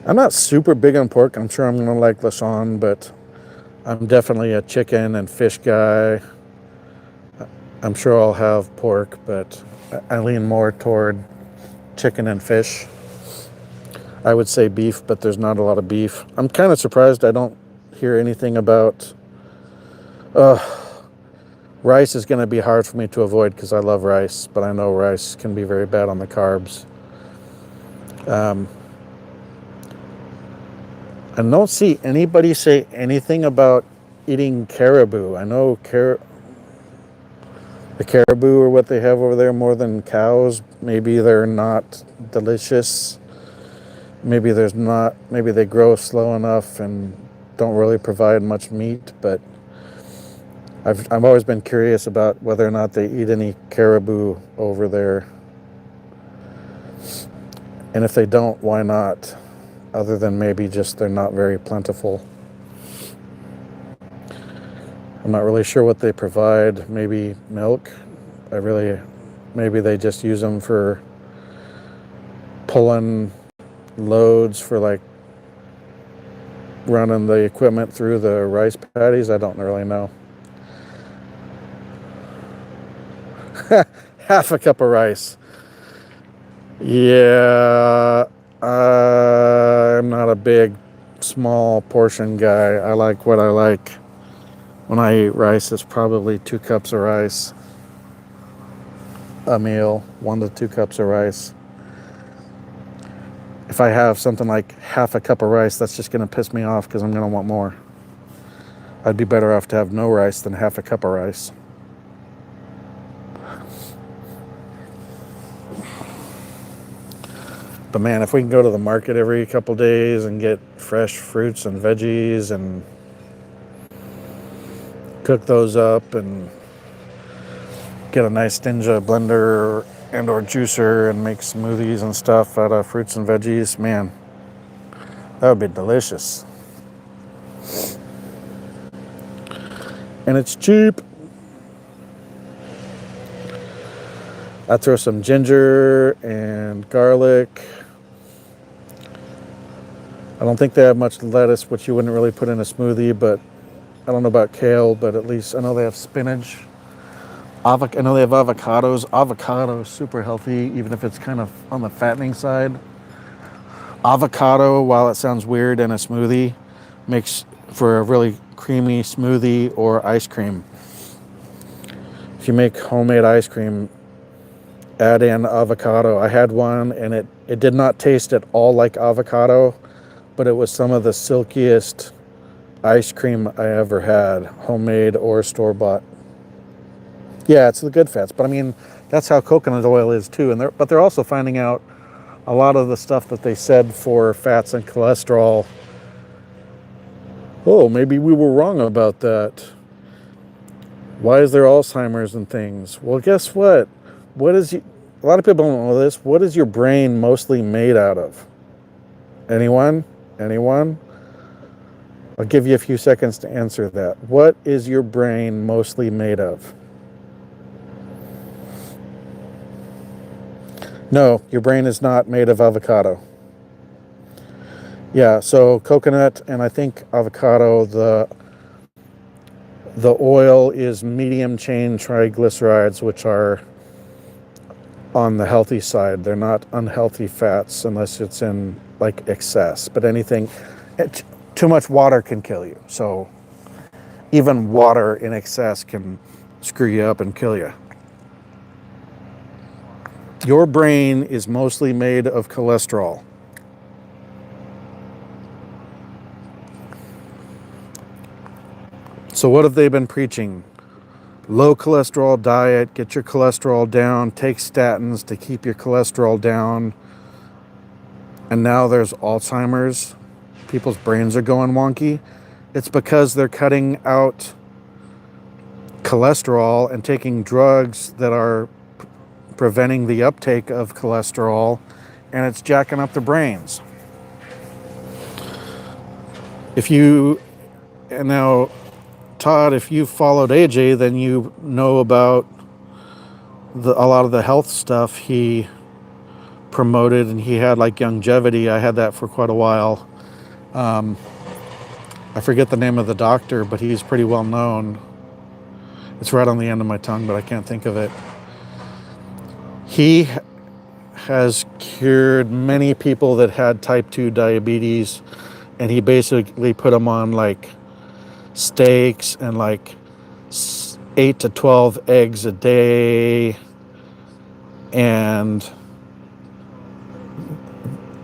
Speaker 1: I'm not super big on pork. I'm sure I'm going to like LaShawn, but I'm definitely a chicken and fish guy. I'm sure I'll have pork, but I lean more toward chicken and fish. I would say beef, but there's not a lot of beef. I'm kind of surprised I don't hear anything about... rice is going to be hard for me to avoid because I love rice, but I know rice can be very bad on the carbs. I don't see anybody say anything about eating caribou. I know the caribou are what they have over there more than cows. Maybe they're not delicious. Maybe they grow slow enough and don't really provide much meat, but I've always been curious about whether or not they eat any caribou over there. And if they don't, why not? Other than maybe just they're not very plentiful. I'm not really sure what they provide. Maybe milk. Maybe they just use them for pulling loads for like running the equipment through the rice paddies. I don't really know. Half a cup of rice. Yeah, I'm not a big, small portion guy. I like what I like. When I eat rice, it's probably 2 cups of rice a meal, 1 to 2 cups of rice. If I have something like half a cup of rice, that's just going to piss me off because I'm going to want more. I'd be better off to have no rice than half a cup of rice. But man, if we can go to the market every couple days and get fresh fruits and veggies and cook those up and get a nice Ninja blender and or juicer and make smoothies and stuff out of fruits and veggies, man, that would be delicious. And it's cheap. I throw some ginger and garlic. I don't think they have much lettuce, which you wouldn't really put in a smoothie, but I don't know about kale, but at least I know they have spinach. I know they have avocados. Avocado is super healthy, even if it's kind of on the fattening side. Avocado, while it sounds weird in a smoothie, makes for a really creamy smoothie or ice cream. If you make homemade ice cream, add in avocado. I had one and it did not taste at all like avocado, but it was some of the silkiest ice cream I ever had, homemade or store-bought. Yeah, it's the good fats, but I mean, that's how coconut oil is too. But they're also finding out a lot of the stuff that they said for fats and cholesterol. Oh, maybe we were wrong about that. Why is there Alzheimer's and things? Well, guess what? A lot of people don't know this. What is your brain mostly made out of? Anyone? I'll give you a few seconds to answer that. What is your brain mostly made of? No, your brain is not made of avocado. Yeah, so coconut and I think avocado, the oil is medium chain triglycerides, which are on the healthy side. They're not unhealthy fats unless it's in like excess, but too much water can kill you. So even water in excess can screw you up and kill you. Your brain is mostly made of cholesterol. So what have they been preaching? Low cholesterol diet, get your cholesterol down, take statins to keep your cholesterol down. And now there's Alzheimer's. People's brains are going wonky. It's because they're cutting out cholesterol and taking drugs that are preventing the uptake of cholesterol, and it's jacking up the brains. Now Todd, if you followed AJ, then you know about a lot of the health stuff he promoted, and he had like longevity. I had that for quite a while. I forget the name of the doctor, but he's pretty well known. It's right on the end of my tongue, but I can't think of it. He has cured many people that had type 2 diabetes, and he basically put them on like steaks and like 8 to 12 eggs a day, and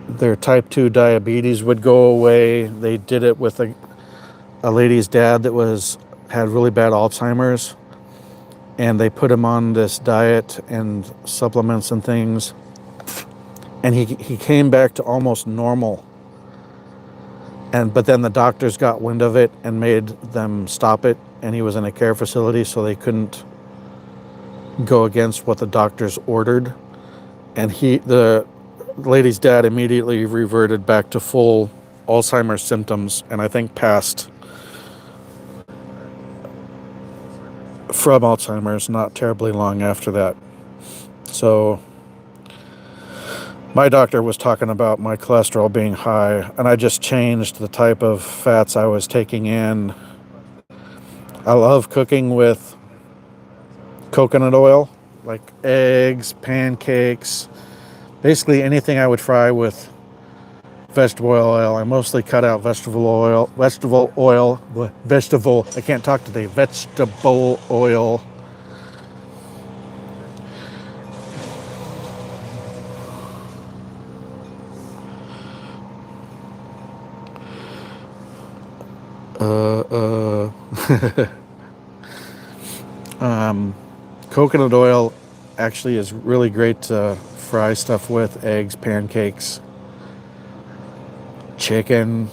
Speaker 1: their type 2 diabetes would go away. They did it with a lady's dad that had really bad Alzheimer's, and they put him on this diet and supplements and things, and he came back to almost normal. But then the doctors got wind of it and made them stop it, and he was in a care facility, so they couldn't go against what the doctors ordered. And the lady's dad immediately reverted back to full Alzheimer's symptoms, and I think passed from Alzheimer's not terribly long after that. So my doctor was talking about my cholesterol being high, and I just changed the type of fats I was taking in. I love cooking with coconut oil, like eggs, pancakes, basically anything I would fry with vegetable oil. I mostly cut out vegetable oil, I can't talk today, vegetable oil. Coconut oil actually is really great to fry stuff with: eggs, pancakes, chicken.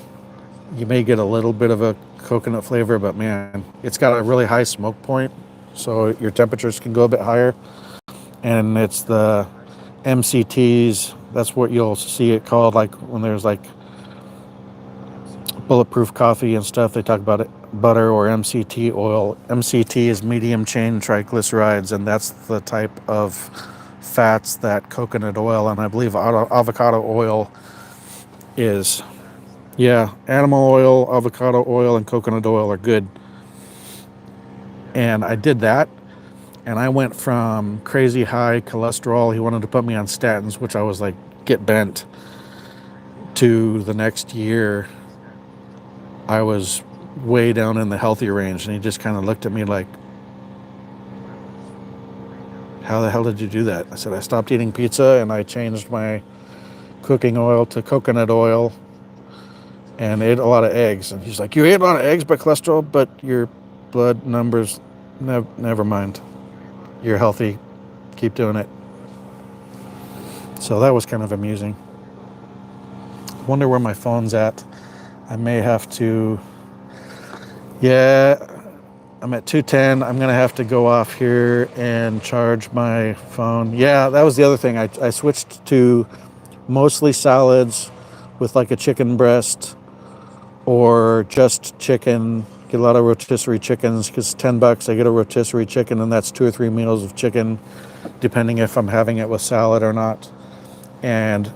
Speaker 1: You may get a little bit of a coconut flavor, but man, it's got a really high smoke point, so your temperatures can go a bit higher. And it's the MCTs, that's what you'll see it called, like when there's like bulletproof coffee and stuff, they talk about it, butter or MCT oil. MCT is medium chain triglycerides, and that's the type of fats that coconut oil and I believe avocado oil is. Yeah, animal oil, avocado oil, and coconut oil are good. And I did that, and I went from crazy high cholesterol, he wanted to put me on statins, which I was like, get bent, to the next year I was way down in the healthy range, and he just kind of looked at me like, how the hell did you do that? I said, I stopped eating pizza, and I changed my cooking oil to coconut oil, and ate a lot of eggs. And he's like, you ate a lot of eggs, but cholesterol, but your blood numbers, never mind. You're healthy. Keep doing it. So that was kind of amusing. Wonder where my phone's at. I may have to, yeah, I'm at 210. I'm going to have to go off here and charge my phone. Yeah, that was the other thing. I switched to mostly salads with like a chicken breast or just chicken. Get a lot of rotisserie chickens, because $10 I get a rotisserie chicken, and that's 2 or 3 meals of chicken, depending if I'm having it with salad or not. And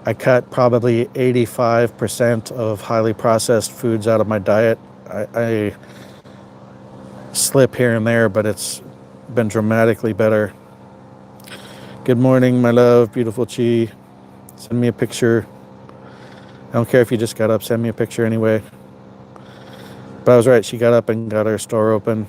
Speaker 1: I cut probably 85% of highly processed foods out of my diet. I slip here and there, but it's been dramatically better. Good morning, my love, beautiful Chi. Send me a picture. I don't care if you just got up, send me a picture anyway. But I was right, she got up and got her store open.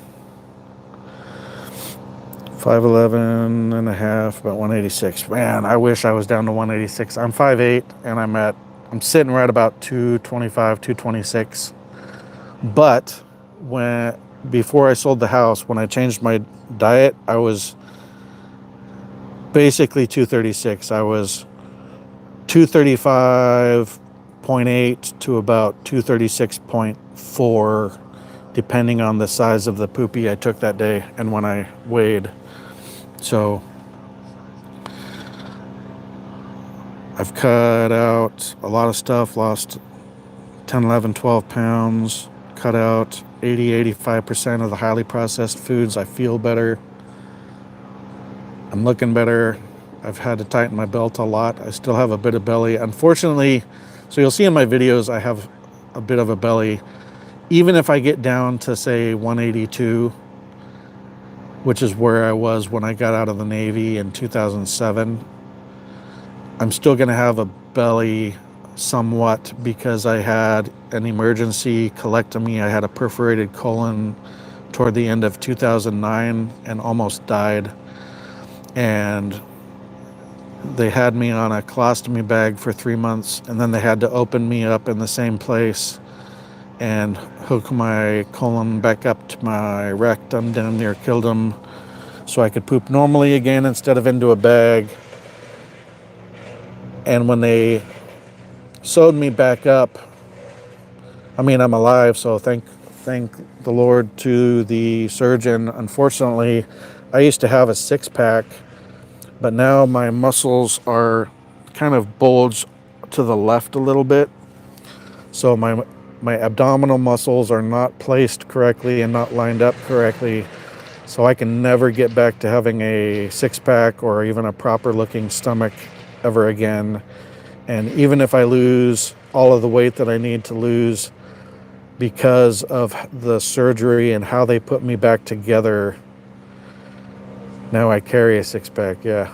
Speaker 1: 5'11 and a half, about 186. Man, I wish I was down to 186. I'm 5'8 and I'm sitting right about 225, 226. But before I sold the house, when I changed my diet, I was basically 236. I was 235.8 to about 236.4, depending on the size of the poopy I took that day and when I weighed. So I've cut out a lot of stuff, lost 10, 11, 12 pounds, cut out 80-85% of the highly processed foods. I feel better. I'm looking better. I've had to tighten my belt a lot. I still have a bit of belly. Unfortunately, so you'll see in my videos, I have a bit of a belly. Even if I get down to, say, 182, which is where I was when I got out of the Navy in 2007, I'm still going to have a belly somewhat because I had an emergency colectomy. I had a perforated colon toward the end of 2009 and almost died. And they had me on a colostomy bag for 3 months, and then they had to open me up in the same place and hook my colon back up to my rectum, damn near killed him, so I could poop normally again instead of into a bag. And when they sewed me back up, I mean, I'm alive, so thank the Lord to the surgeon. Unfortunately, I used to have a six-pack, but now my muscles are kind of bulged to the left a little bit. So my abdominal muscles are not placed correctly and not lined up correctly. So I can never get back to having a six-pack or even a proper-looking stomach ever again. And even if I lose all of the weight that I need to lose because of the surgery and how they put me back together, now I carry a six-pack, yeah.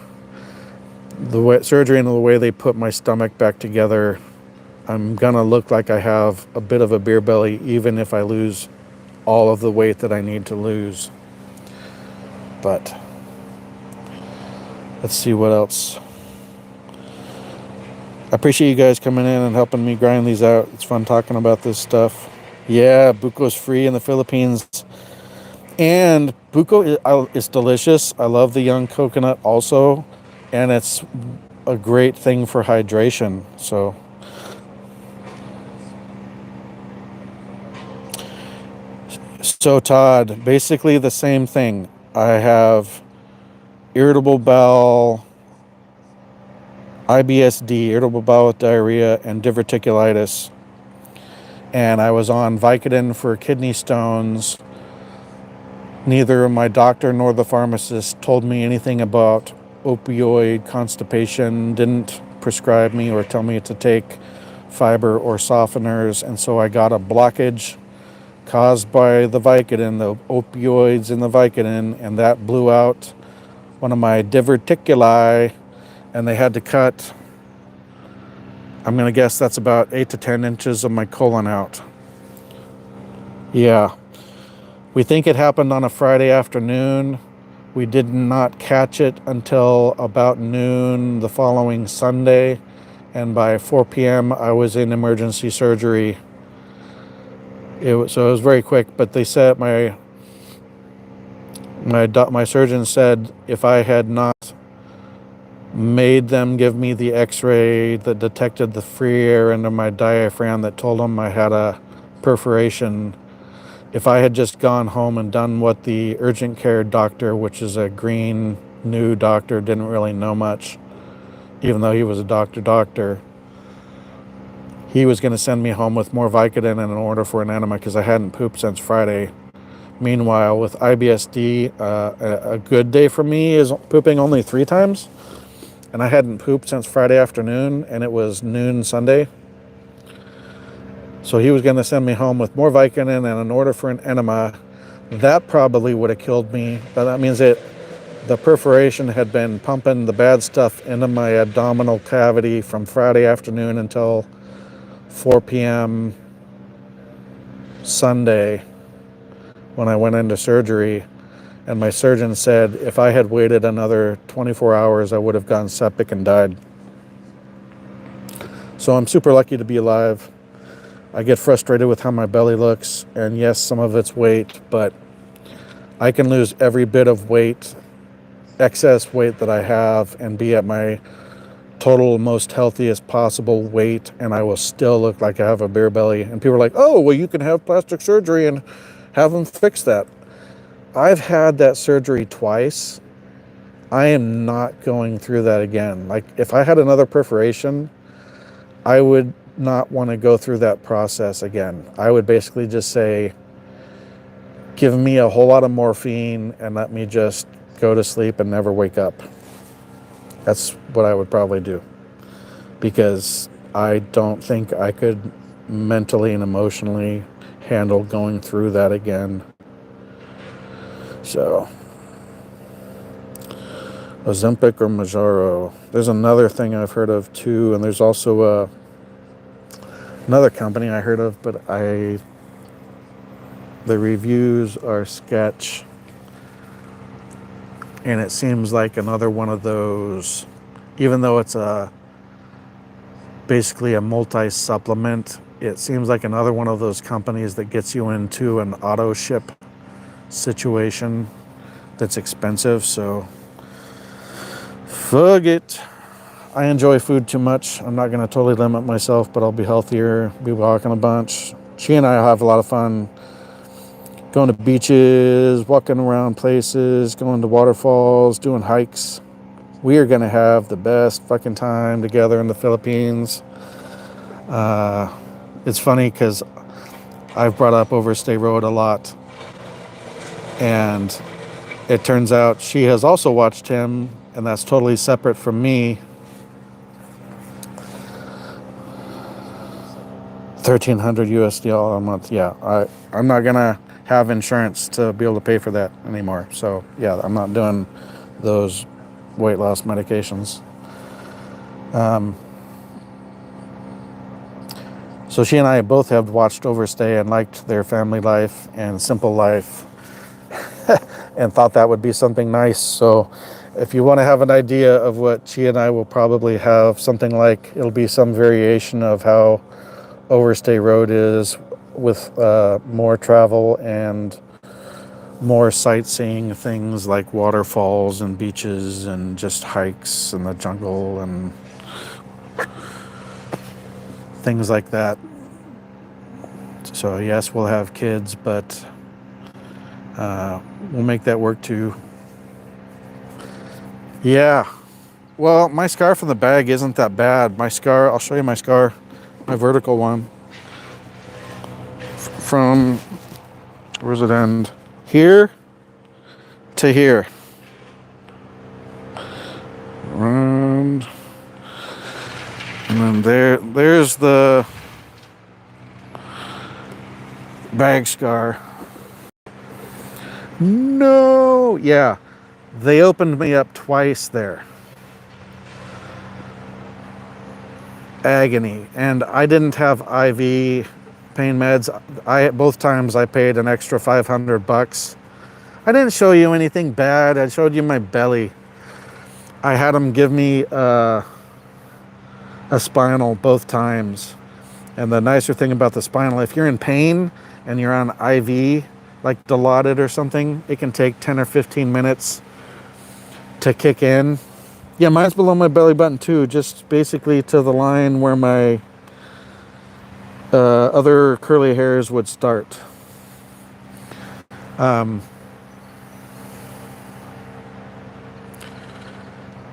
Speaker 1: The surgery and the way they put my stomach back together, I'm gonna look like I have a bit of a beer belly even if I lose all of the weight that I need to lose. But let's see what else. I appreciate you guys coming in and helping me grind these out. It's fun talking about this stuff. Yeah, buco's free in the Philippines. And buco is delicious. I love the young coconut also. And it's a great thing for hydration. So Todd, basically the same thing. I have irritable bowel, IBSD, irritable bowel diarrhea, and diverticulitis. And I was on Vicodin for kidney stones. Neither my doctor nor the pharmacist told me anything about opioid constipation, didn't prescribe me or tell me to take fiber or softeners. And so I got a blockage caused by the Vicodin, the opioids in the Vicodin, and that blew out one of my diverticuli, and they had to cut, I'm going to guess that's about 8 to 10 inches of my colon out. Yeah. We think it happened on a Friday afternoon. We did not catch it until about noon the following Sunday, and by 4 p.m. I was in emergency surgery. So it was very quick, but they said my surgeon said if I had not made them give me the x-ray that detected the free air into my diaphragm that told them I had a perforation, if I had just gone home and done what the urgent care doctor, which is a green new doctor, didn't really know much, even though he was a doctor, he was going to send me home with more Vicodin and an order for an enema because I hadn't pooped since Friday. Meanwhile, with IBSD, a good day for me is pooping only 3 times. And I hadn't pooped since Friday afternoon, and it was noon Sunday. So he was going to send me home with more Vicodin and an order for an enema. That probably would have killed me. But that means the perforation had been pumping the bad stuff into my abdominal cavity from Friday afternoon until 4 p.m. Sunday when I went into surgery. And my surgeon said if I had waited another 24 hours, I would have gone septic and died. So I'm super lucky to be alive. I get frustrated with how my belly looks. And yes, some of it's weight, but I can lose every bit of weight, excess weight that I have, and be at my total most healthiest possible weight, and I will still look like I have a beer belly. And people are like, oh, well, you can have plastic surgery and have them fix that. I've had that surgery twice. I am not going through that again. Like, if I had another perforation, I would not want to go through that process again. I would basically just say, give me a whole lot of morphine and let me just go to sleep and never wake up. That's what I would probably do, because I don't think I could mentally and emotionally handle going through that again. So, Ozempic or Mounjaro. There's another thing I've heard of too, and there's also another company I heard of, but the reviews are sketch, and it seems like another one of those, even though it's basically a multi-supplement, it seems like another one of those companies that gets you into an auto ship situation that's expensive. So fuck it. I enjoy food too much. I'm not going to totally limit myself, but I'll be healthier, be walking a bunch. She and I have a lot of fun going to beaches, walking around places, going to waterfalls, doing hikes. We are going to have the best fucking time together in the Philippines. It's funny because I've brought up Overstay Road a lot, and it turns out she has also watched him, and that's totally separate from me. 1,300 USD a month. Yeah, I'm not gonna have insurance to be able to pay for that anymore. So yeah, I'm not doing those weight loss medications. So she and I both have watched Overstay and liked their family life and simple life and thought that would be something nice. So if you want to have an idea of what she and I will probably have, something like, it'll be some variation of how Overstay Road is, with more travel and more sightseeing, things like waterfalls and beaches and just hikes in the jungle and things like that. So yes, we'll have kids, but we'll make that work too. Yeah. Well, my scar from the bag isn't that bad. My scar, I'll show you my scar, my vertical one. From, where does it end? Here to here. And then there's the bag scar. No, yeah. They opened me up twice there. Agony. And I didn't have IV pain meds. Both times I paid an extra $500. I didn't show you anything bad. I showed you my belly. I had them give me a spinal both times. And the nicer thing about the spinal, if you're in pain and you're on IV, like Dilaudid or something, it can take 10 or 15 minutes to kick in. Yeah, mine's below my belly button too, just basically to the line where my other curly hairs would start.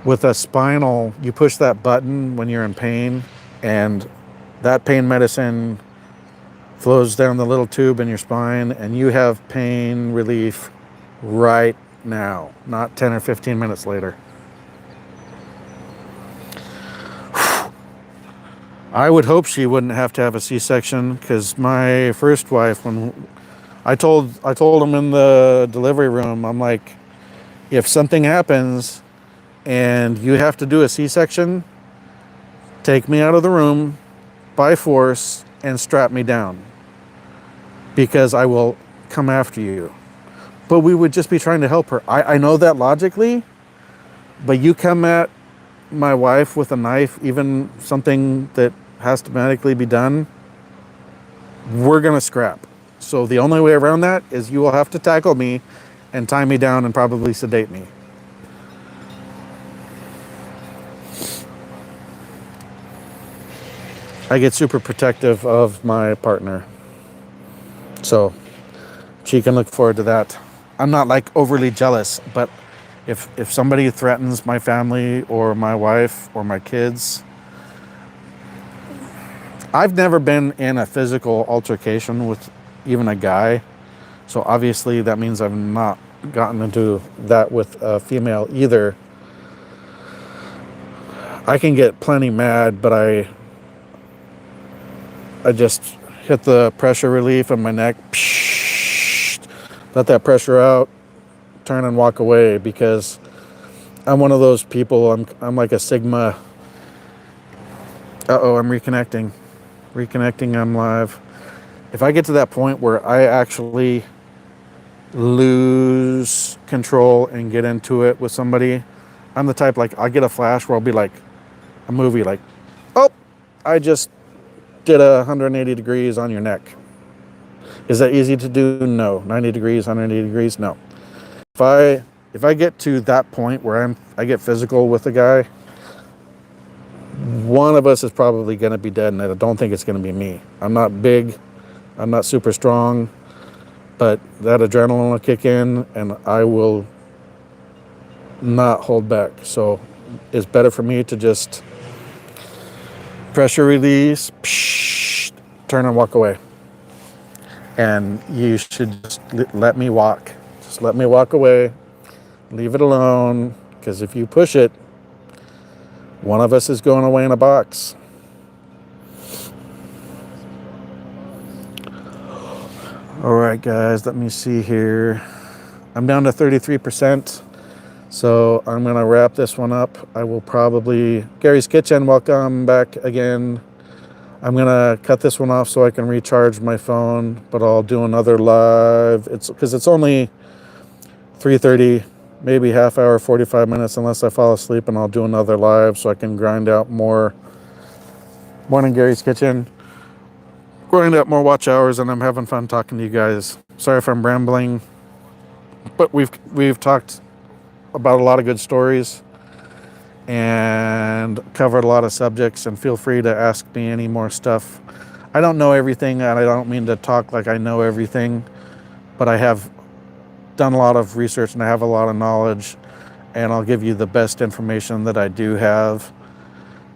Speaker 1: With a spinal, you push that button when you're in pain, and that pain medicine flows down the little tube in your spine, and you have pain relief right now, not 10 or 15 minutes later. I would hope she wouldn't have to have a C-section, because my first wife, when I told him in the delivery room, I'm like, if something happens and you have to do a C-section, take me out of the room by force and strap me down, because I will come after you. But we would just be trying to help her. I know that logically, but you come at my wife with a knife, even something that has to medically be done, we're gonna scrap. So the only way around that is you will have to tackle me and tie me down and probably sedate me. I get super protective of my partner, so she can look forward to that. I'm not like overly jealous, but if somebody threatens my family or my wife or my kids, I've never been in a physical altercation with even a guy, so obviously that means I've not gotten into that with a female either. I can get plenty mad, but I just hit the pressure relief in my neck, let that pressure out, turn and walk away, because I'm one of those people. I'm like a Sigma. I'm reconnecting. I'm live. If I get to that point where I actually lose control and get into it with somebody, I'm the type, like, I'll get a flash where I'll be like a movie, like, oh, I just did 180 degrees on your neck. Is that easy to do? No. 90 degrees, 180 degrees? No. If I get to that point where I get physical with a guy, one of us is probably going to be dead, and I don't think it's going to be me. I'm not big, I'm not super strong, but that adrenaline will kick in, and I will not hold back. So it's better for me to just pressure release, turn and walk away. And you should just let me walk. Just let me walk away. Leave it alone. Because if you push it, one of us is going away in a box. All right, guys, let me see here. I'm down to 33%. So I'm going to wrap this one up. I will probably... Gary's Kitchen, welcome back again. I'm going to cut this one off so I can recharge my phone, but I'll do another live. It's because it's only 3:30, maybe half hour, 45 minutes, unless I fall asleep, and I'll do another live so I can grind out more. Morning, Gary's Kitchen. Grind out more watch hours, and I'm having fun talking to you guys. Sorry if I'm rambling, but we've talked about a lot of good stories and covered a lot of subjects, and feel free to ask me any more stuff. I don't know everything, and I don't mean to talk like I know everything, but I have done a lot of research and I have a lot of knowledge, and I'll give you the best information that I do have.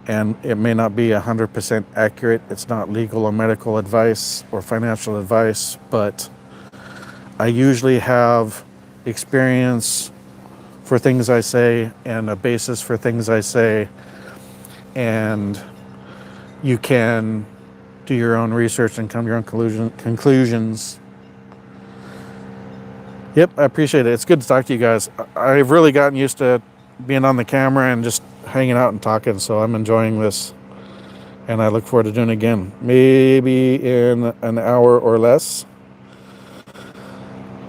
Speaker 1: And it may not be 100% accurate. It's not legal or medical advice or financial advice, but I usually have experience for things I say and a basis for things I say, and you can do your own research and come to your own conclusions. Yep, I appreciate it. It's good to talk to you guys. I've really gotten used to being on the camera and just hanging out and talking, so I'm enjoying this, and I look forward to doing it again, maybe in an hour or less.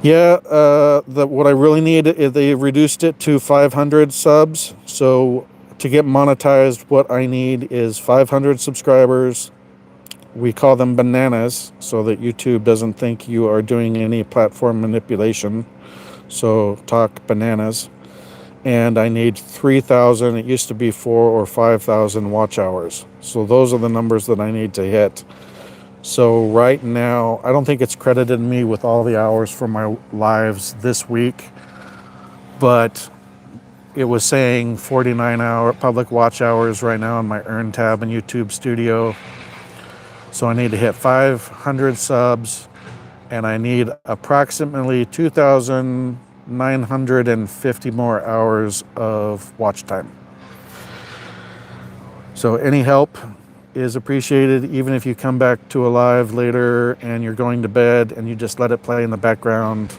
Speaker 1: Yeah, what I really need is they reduced it to 500 subs. So to get monetized, what I need is 500 subscribers. We call them bananas so that YouTube doesn't think you are doing any platform manipulation. So talk bananas. And I need 3,000. It used to be 4,000 or 5,000 watch hours. So those are the numbers that I need to hit. So right now, I don't think it's credited me with all the hours for my lives this week, but it was saying 49 public watch hours right now on my Earn tab in YouTube Studio. So I need to hit 500 subs, and I need approximately 2,950 more hours of watch time. So any help is appreciated, even if you come back to a live later and you're going to bed and you just let it play in the background.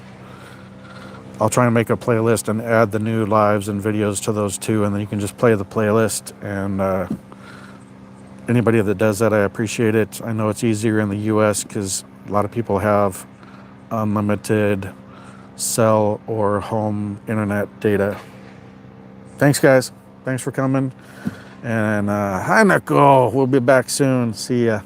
Speaker 1: I'll try and make a playlist and add the new lives and videos to those too, and then you can just play the playlist. And anybody that does that, I appreciate it. I know it's easier in the US because a lot of people have unlimited cell or home internet data. Thanks, guys. Thanks for coming. And hi, Nicole. We'll be back soon. See ya.